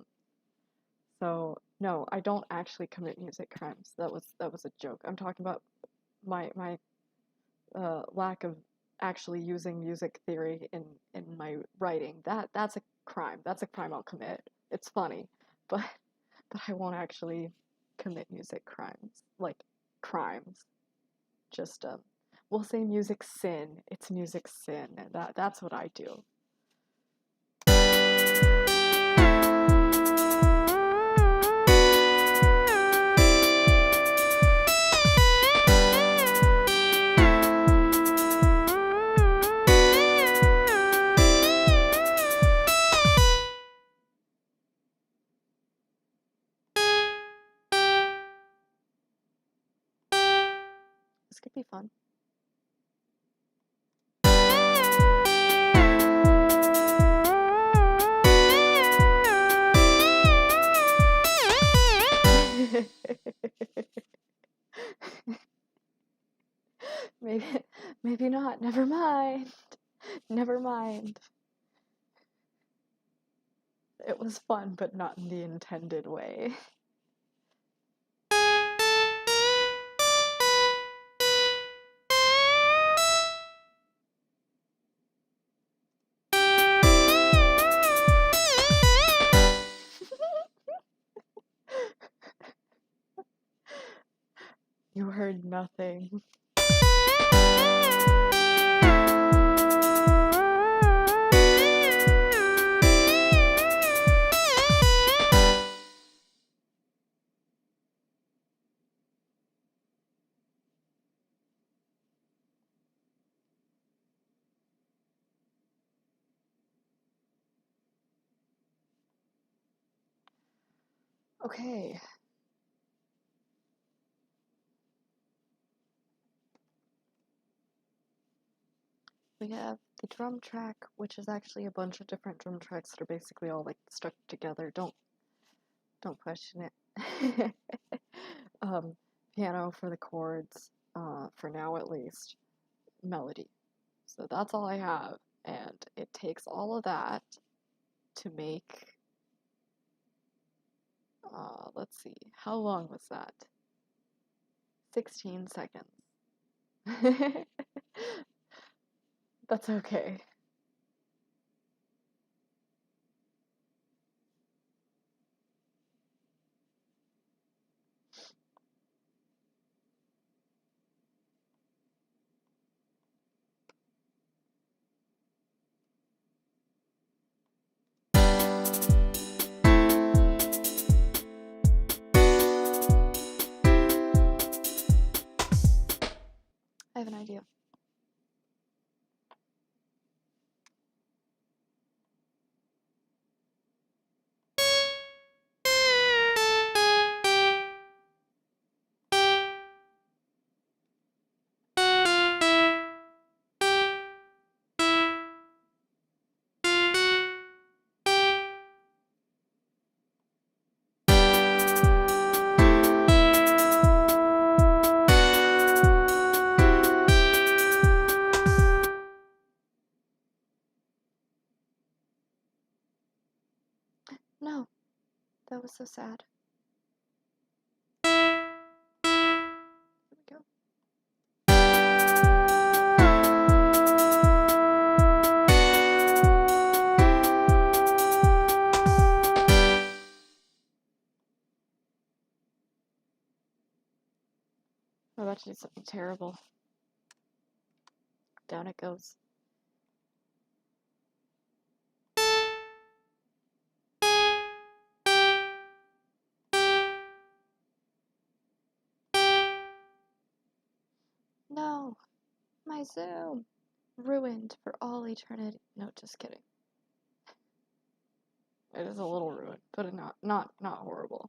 so no, I don't actually commit music crimes. That was a joke. I'm talking about my lack of actually using music theory in my writing. That's a crime. That's a crime I'll commit. It's funny, but I won't actually commit music crimes. Like crimes. Just we'll say music sin. It's music sin. That's what I do. This could be fun. Maybe not. Never mind. Never mind. It was fun, but not in the intended way. You heard nothing. Okay. We have the drum track, which is actually a bunch of different drum tracks that are basically all like stuck together. Don't question it. Piano for the chords, for now at least. Melody. So that's all I have, and it takes all of that to make. Let's see. How long was that? 16 seconds. That's okay. I have an idea. No, that was so sad. Here we go. I'm about to do something terrible. Down it goes. No, my Zoom. Ruined for all eternity. No, just kidding. It is a little ruined, but not horrible.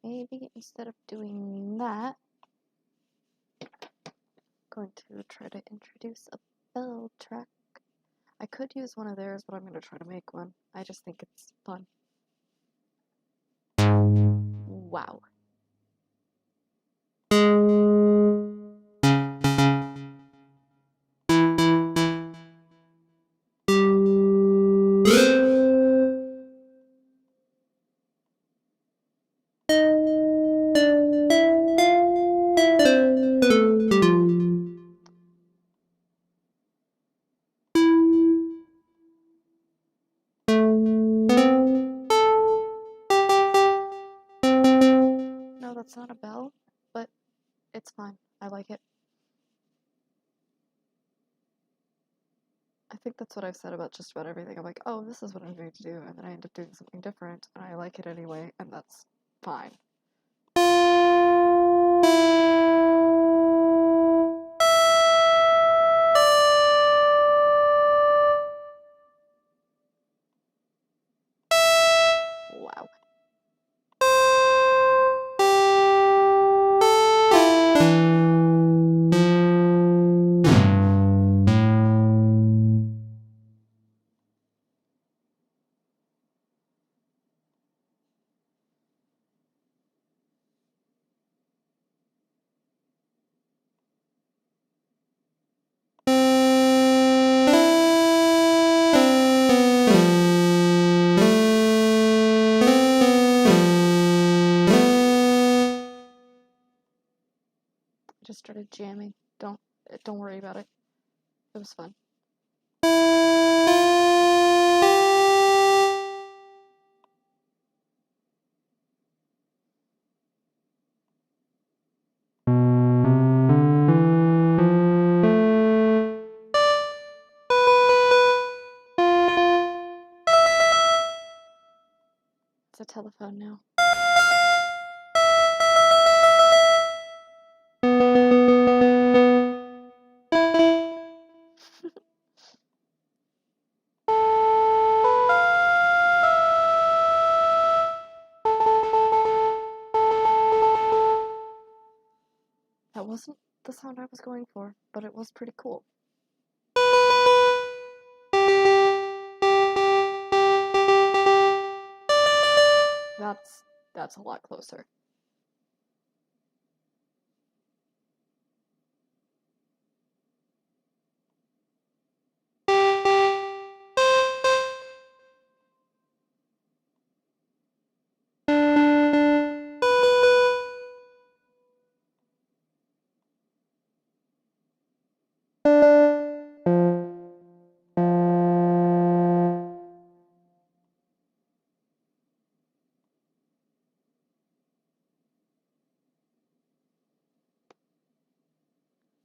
Maybe instead of doing that, I'm going to try to introduce a bell track. I could use one of theirs, but I'm going to try to make one. I just think it's fun. Wow. No, that's not a bell, but it's fine. I like it. I think that's what I've said about just about everything. I'm like, oh, this is what I'm going to do, and then I end up doing something different, and I like it anyway, and that's fine. Wow. I just started jamming. Don't worry about it. It was fun. It's a telephone now. That wasn't the sound I was going for, but it was pretty cool. That's a lot closer.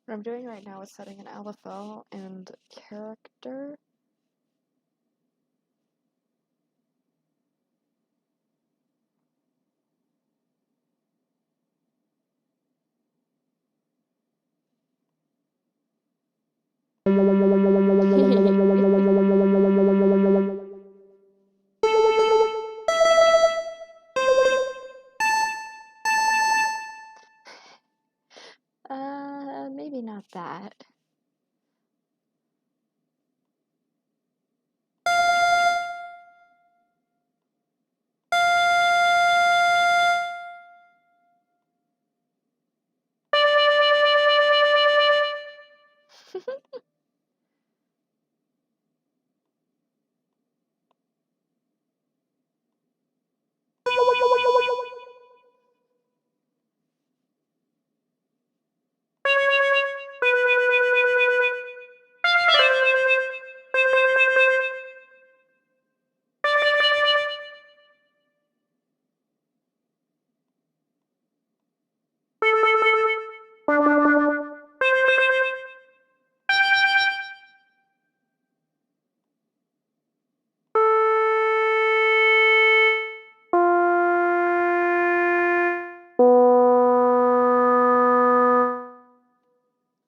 What I'm doing right now is setting an LFO and character. that.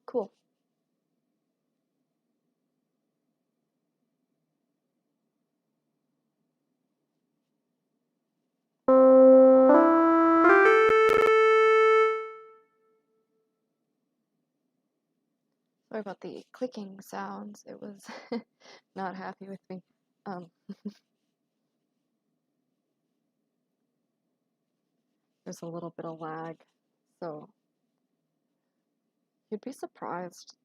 Cool. Sorry about the clicking sounds. It was not happy with me. There's a little bit of lag, so you'd be surprised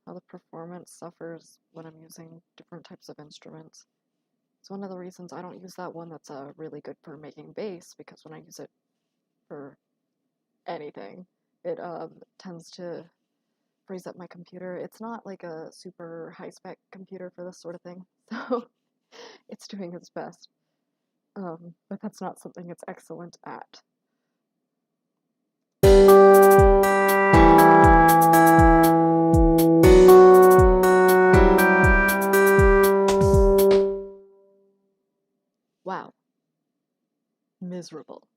how the performance suffers when I'm using different types of instruments. It's one of the reasons I don't use that one that's really good for making bass, because when I use it for anything, it tends to freeze up my computer. It's not like a super high-spec computer for this sort of thing, so it's doing its best. But that's not something it's excellent at. Wow. Miserable.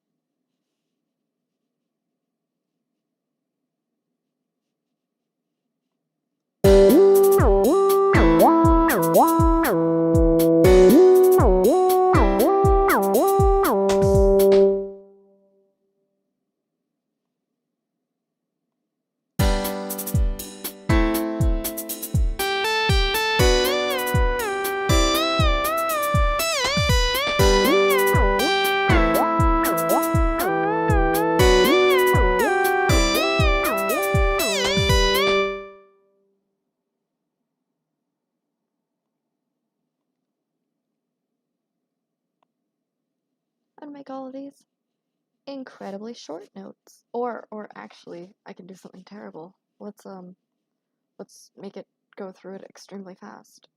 And make all of these incredibly short notes. Or actually, I can do something terrible. Let's make it go through it extremely fast.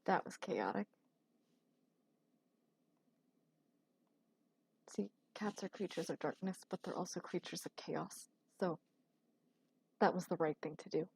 That was chaotic. See, cats are creatures of darkness, but they're also creatures of chaos. So that was the right thing to do.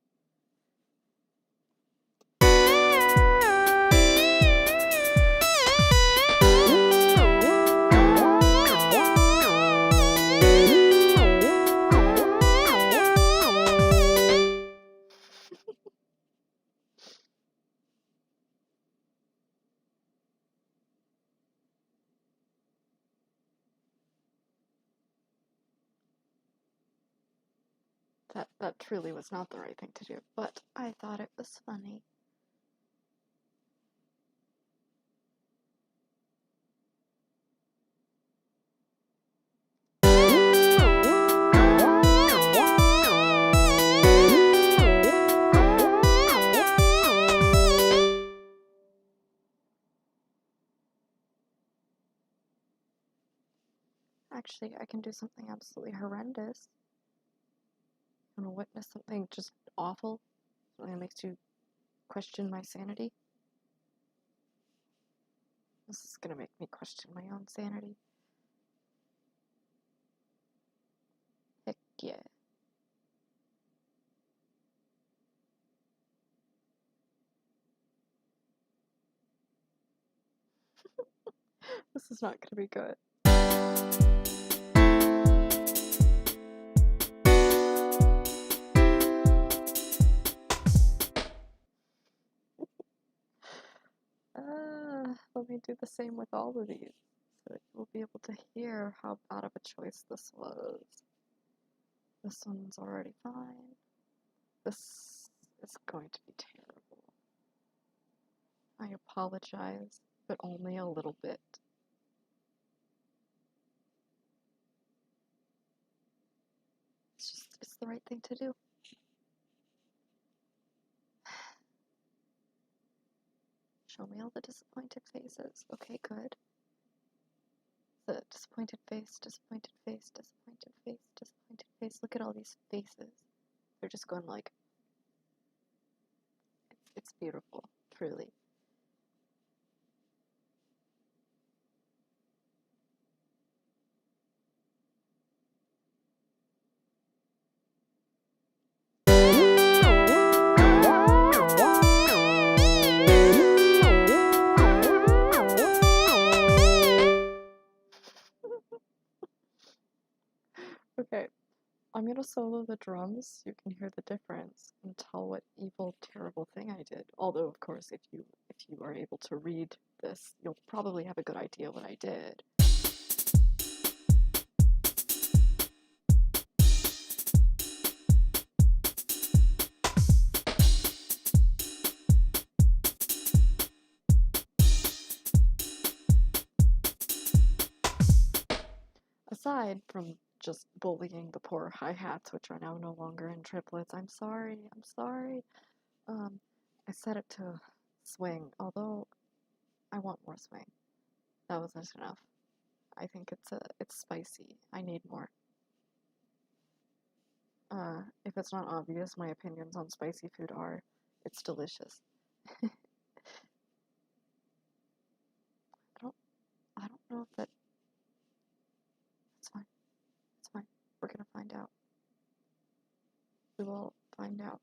That truly was not the right thing to do, but I thought it was funny. Actually, I can do something absolutely horrendous. I'm gonna witness something just awful, something that makes you question my sanity. This is gonna make me question my own sanity. Heck yeah. This is not gonna be good. do the same with all of these, so that you'll be able to hear how bad of a choice this was. This one's already fine. This is going to be terrible. I apologize, but only a little bit. It's the right thing to do. Show me all the disappointed faces. Okay, good. The disappointed face, disappointed face, disappointed face, disappointed face. Look at all these faces. They're just going like... It's beautiful, truly. Okay, I'm gonna solo the drums. You can hear the difference and tell what evil, terrible thing I did. Although, of course, if you are able to read this, you'll probably have a good idea what I did. Aside from just bullying the poor hi-hats, which are now no longer in triplets, I'm sorry. I set it to swing, although I want more swing. That wasn't enough. I think it's spicy. I need more. If it's not obvious, my opinions on spicy food are, it's delicious. I don't know if that... It's fine. It's fine. We're gonna find out. We will find out.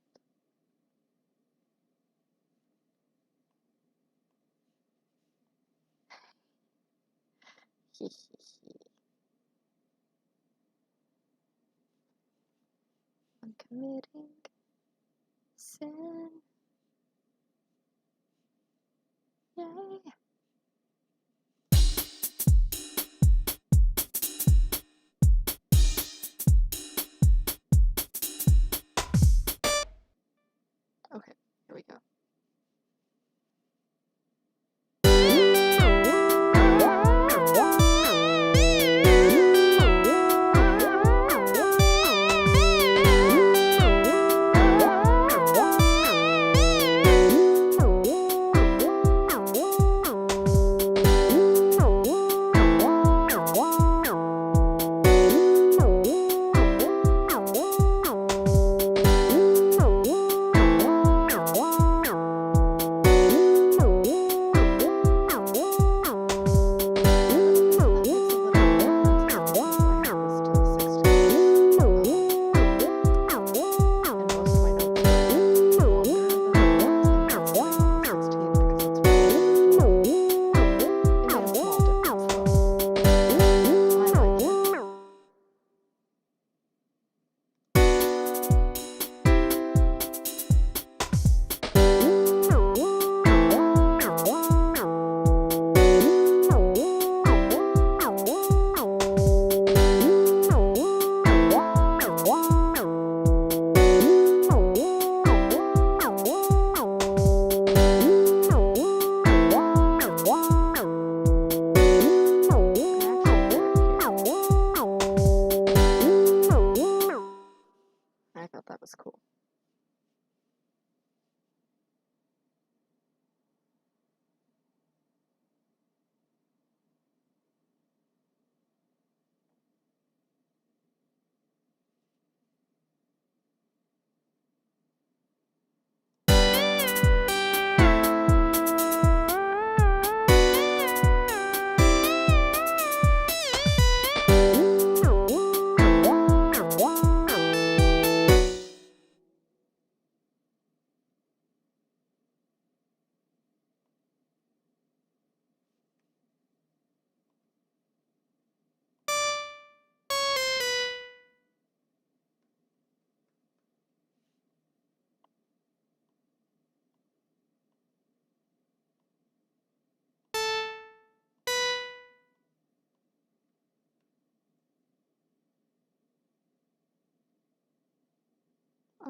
I'm committing sin. Yay. Okay, here we go.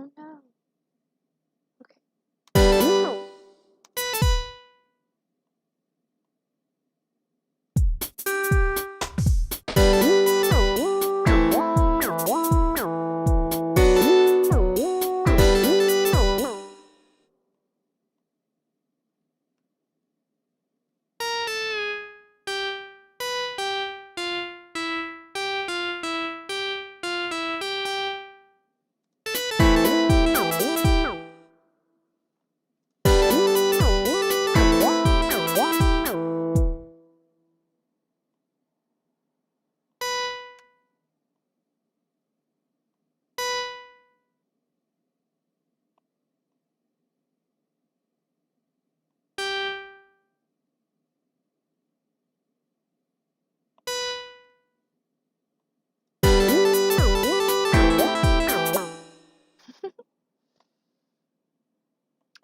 Oh no. Okay.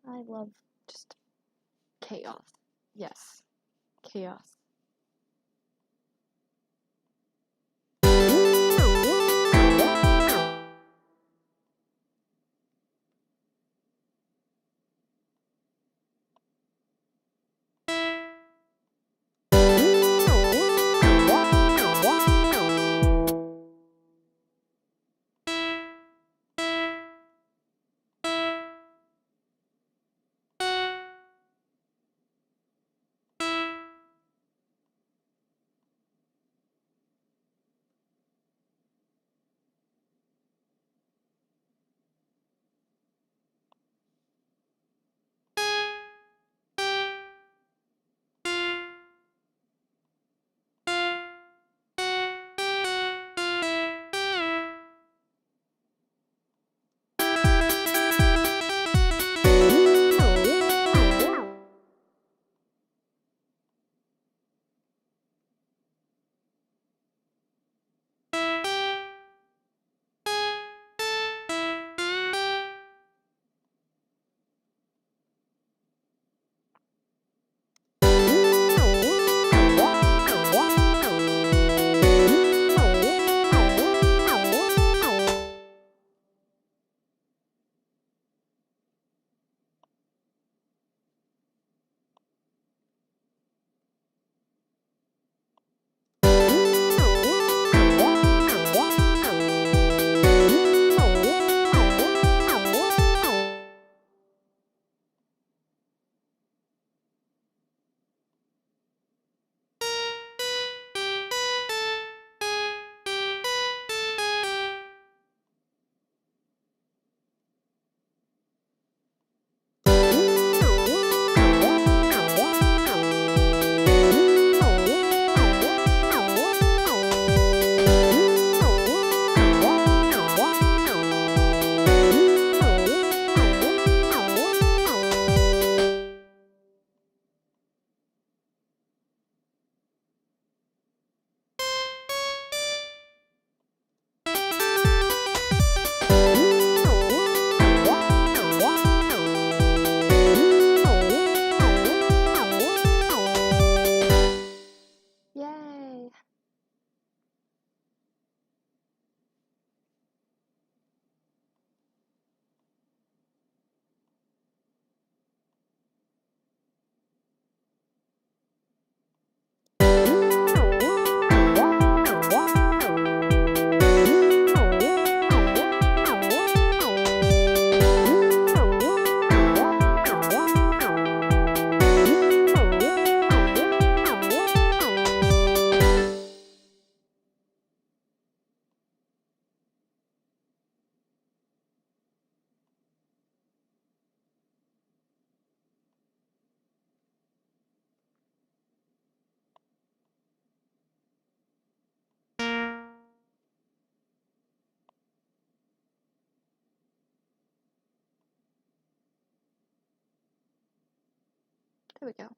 I love just chaos. Yes, chaos. Yay! There we go.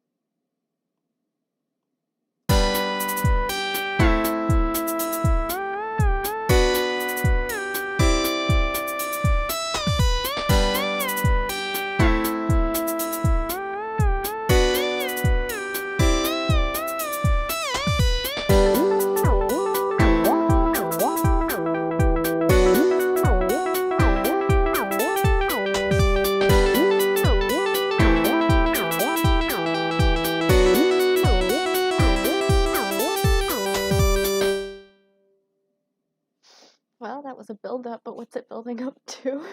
Well, that was a build-up, but what's it building up to?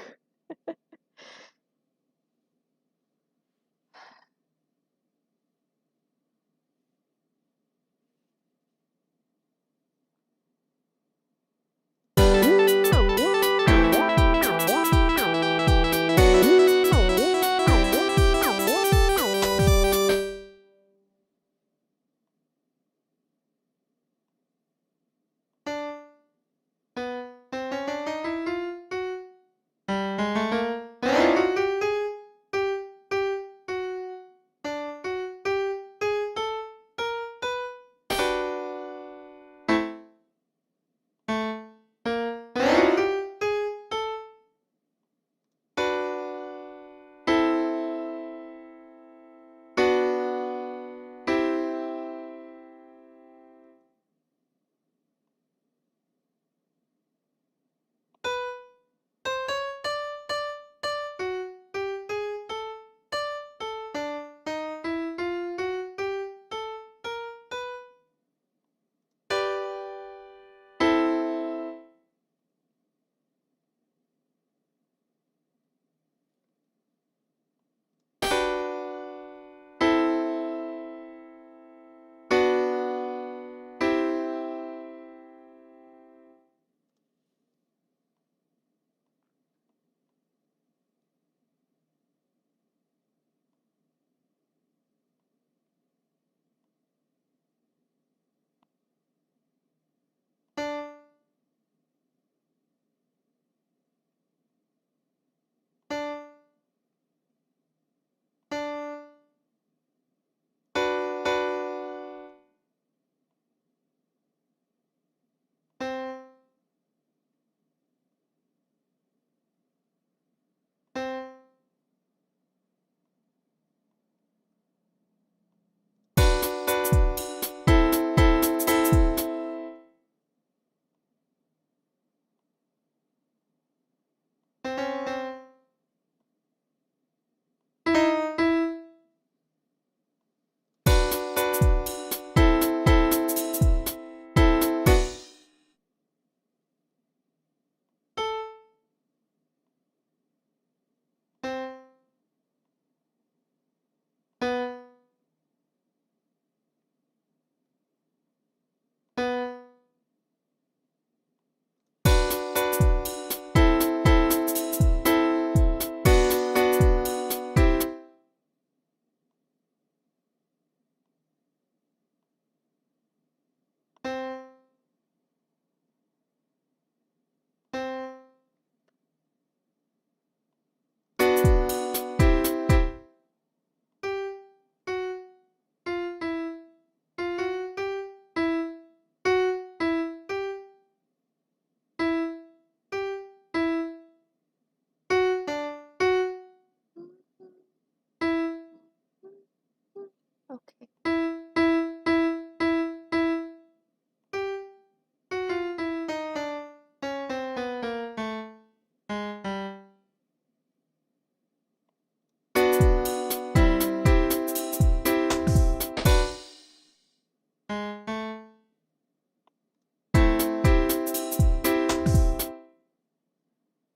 Okay.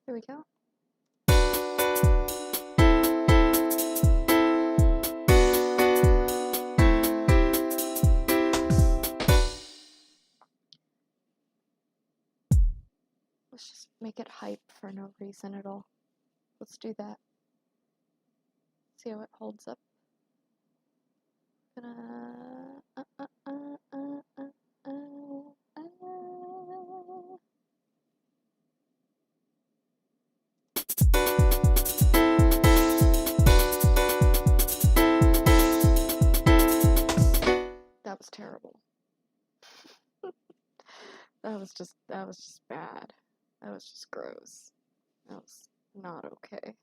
Here we go. Let's just make it hype for no reason at all. Let's do that. See how it holds up. Gonna That was terrible. That was just bad. That was just gross. That was not okay.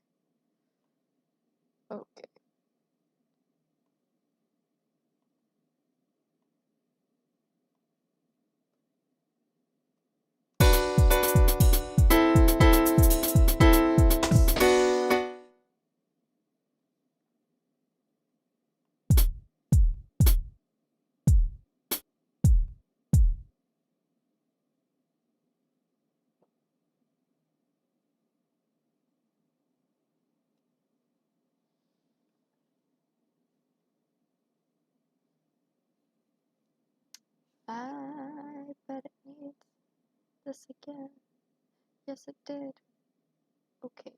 Okay. I bet it needs this again. Yes, it did. Okay.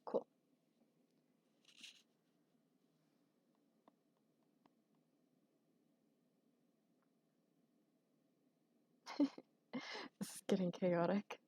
Cool. This is getting chaotic.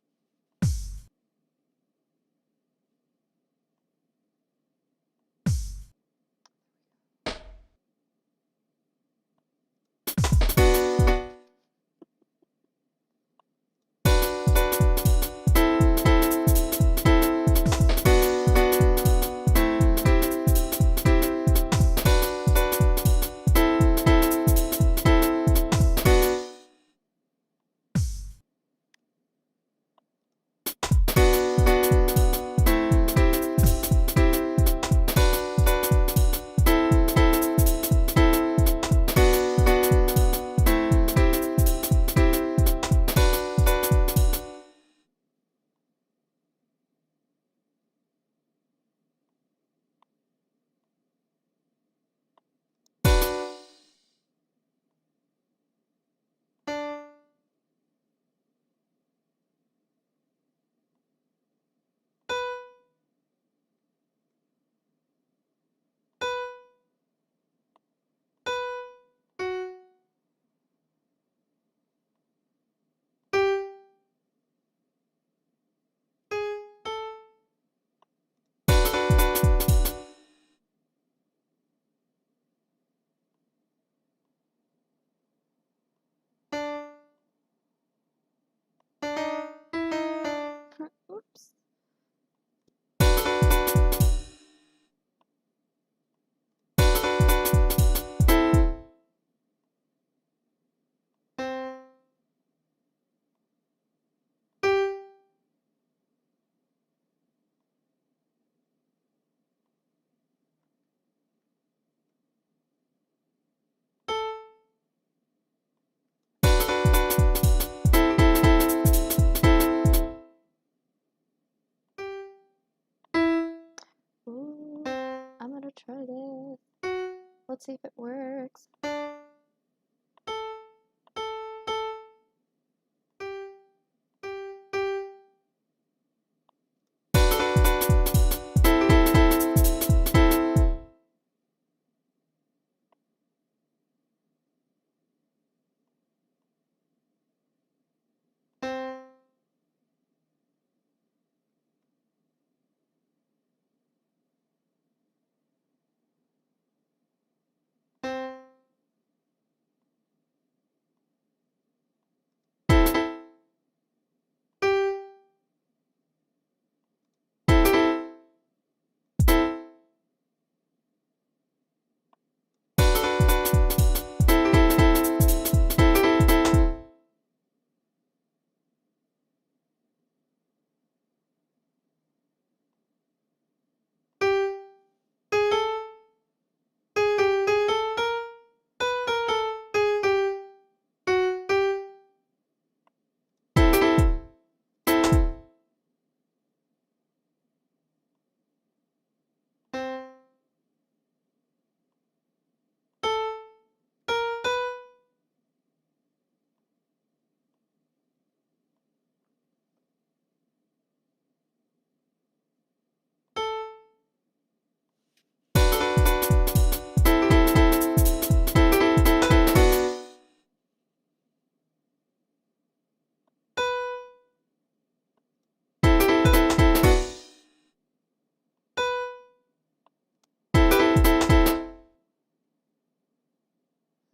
Oops. Ooh, I'm gonna try this. Let's see if it works.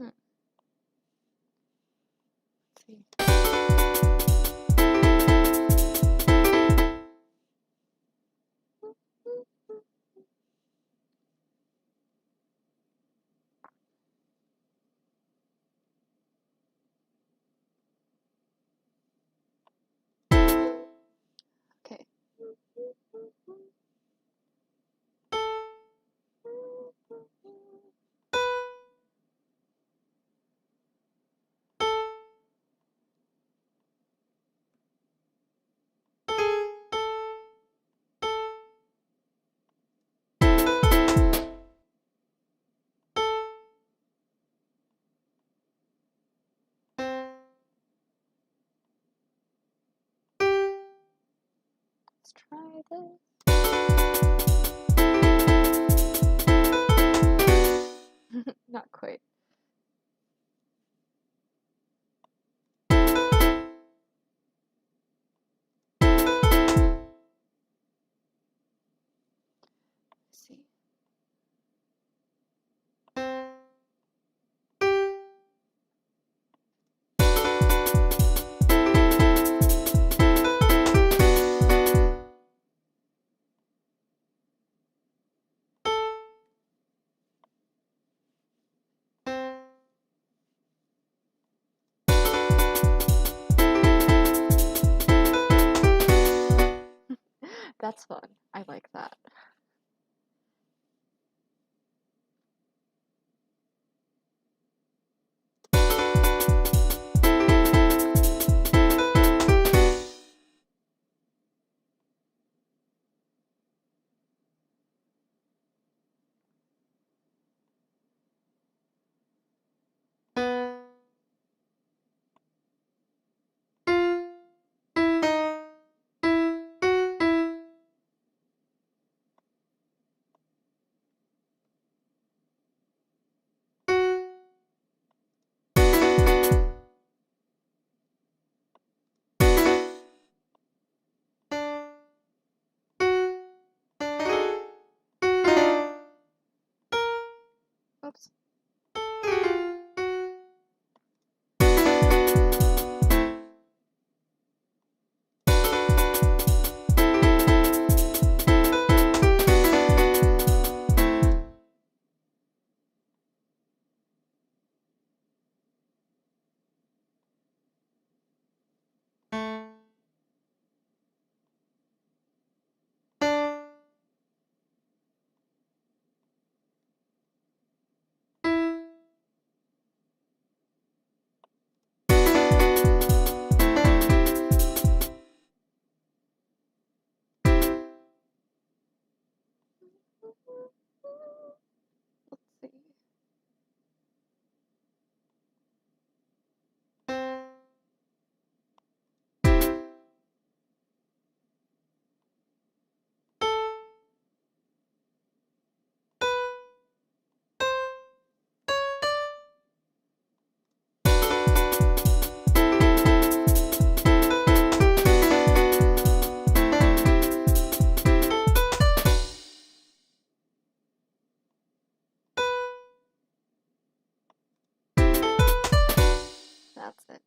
Let's see. Okay. Let's try this. Not quite. Let's see. That's fun. I like that. Oops. Let's see. That's it.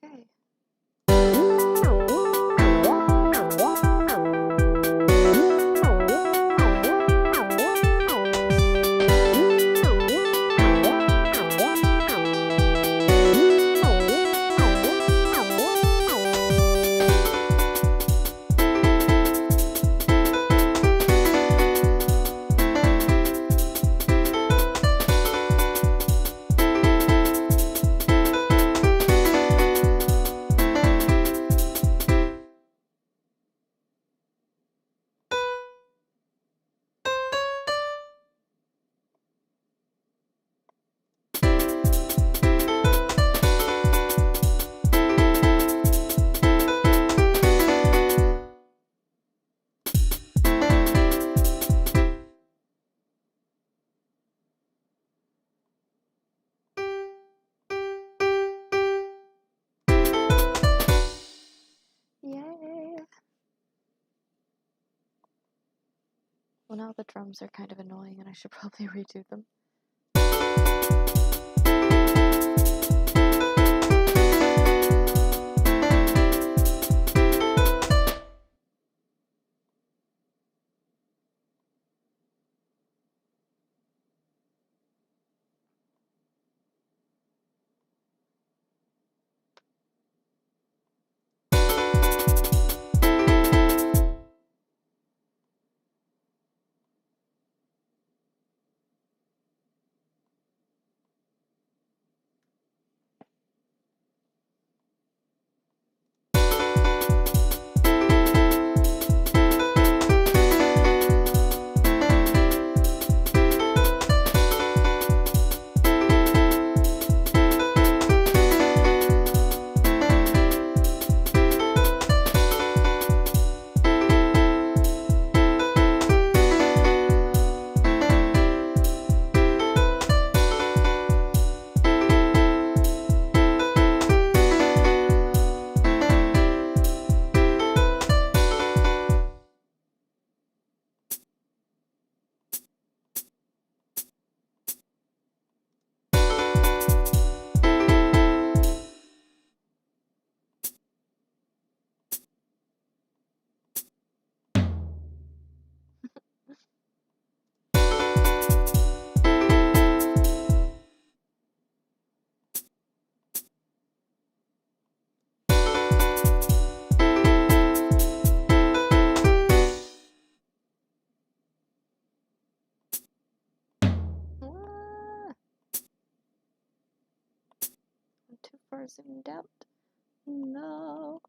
Okay. Yay! Well, now the drums are kind of annoying and I should probably redo them. more zoomed out. No.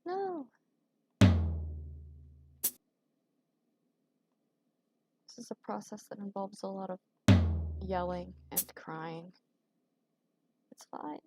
No. This is a process that involves a lot of yelling and crying. It's fine.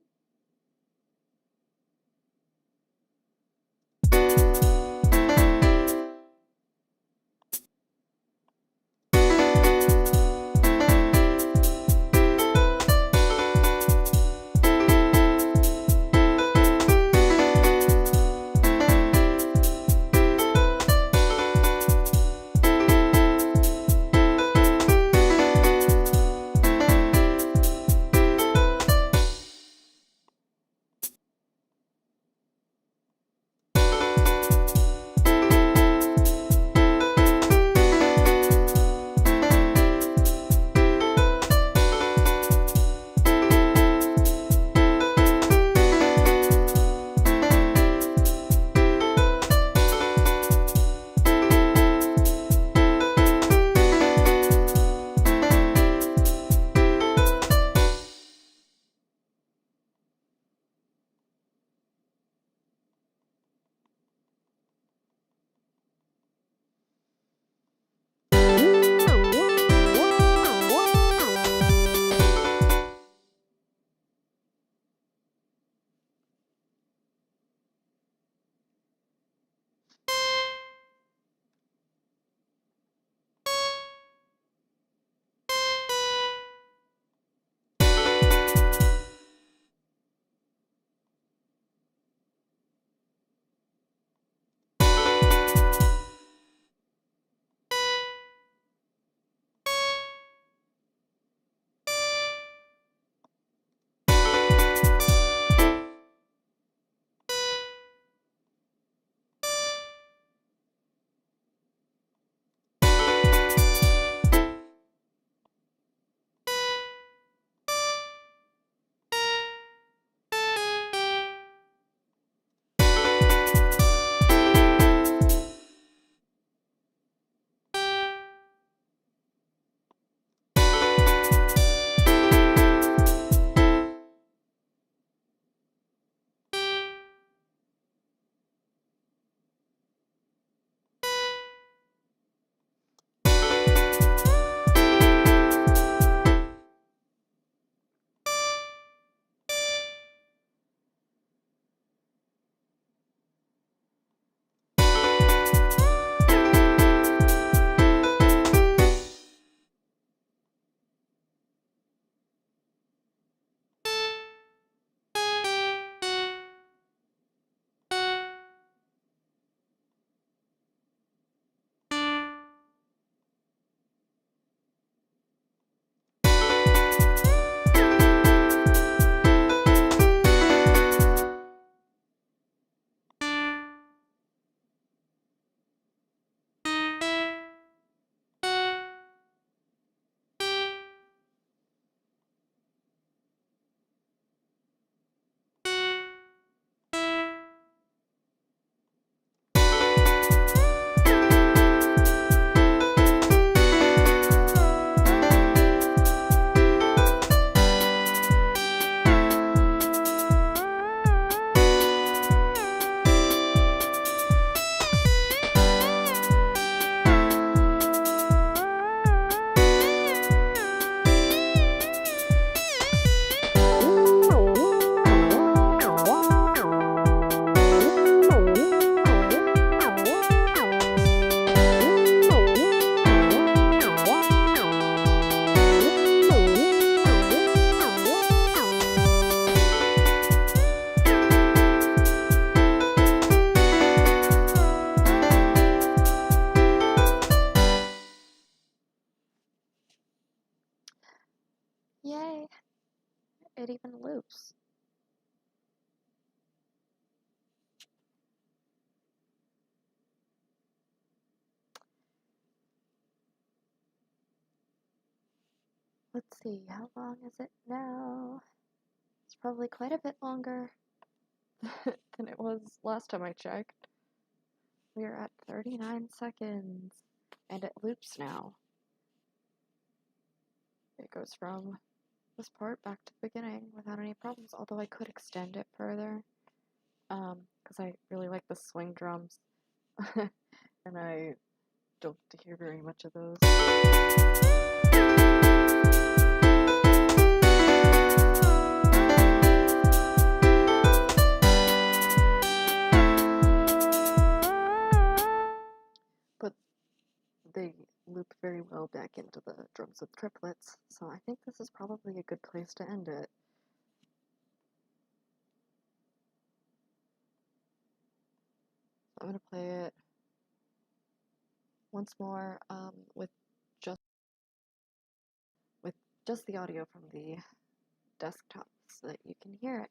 it even loops. Let's see, how long is it now? It's probably quite a bit longer than it was last time I checked. We are at 39 seconds, and it loops now. It goes from this part back to the beginning without any problems, although I could extend it further, because I really like the swing drums, and I don't hear very much of those. But they loop very well back into the drums with triplets, so I think this is probably a good place to end it. I'm going to play it once more with just the audio from the desktop so that you can hear it.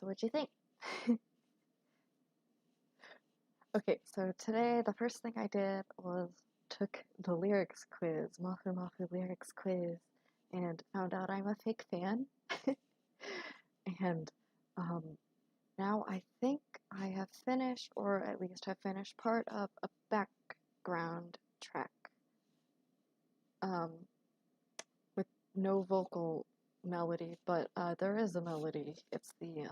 So what'd you think? Okay, so today the first thing I did was took the lyrics quiz, Mafumafu lyrics quiz, and found out I'm a fake fan. And now I think I have finished, or at least have finished part of a background track with no vocal melody, but there is a melody. It's the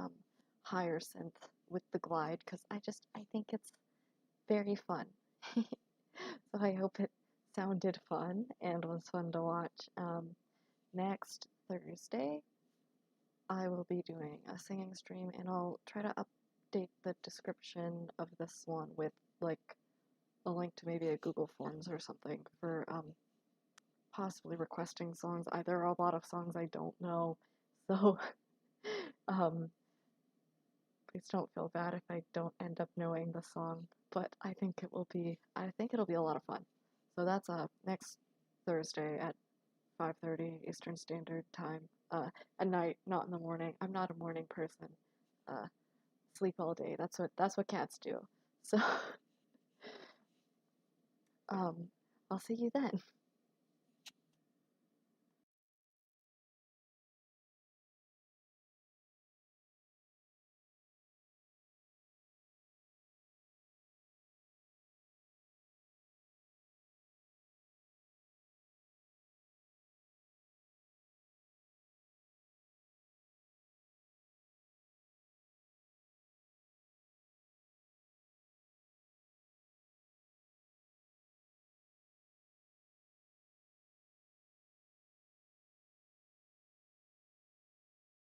higher synth with the glide, because I think it's very fun. So I hope it sounded fun and was fun to watch. Next Thursday, I will be doing a singing stream, and I'll try to update the description of this one with like a link to maybe a Google Forms or something for possibly requesting songs. There are a lot of songs I don't know, so please don't feel bad if I don't end up knowing the song, but I think it'll be a lot of fun. So that's next Thursday at 5:30 Eastern Standard Time, at night, not in the morning. I'm not a morning person. Sleep all day. That's what cats do. So I'll see you then.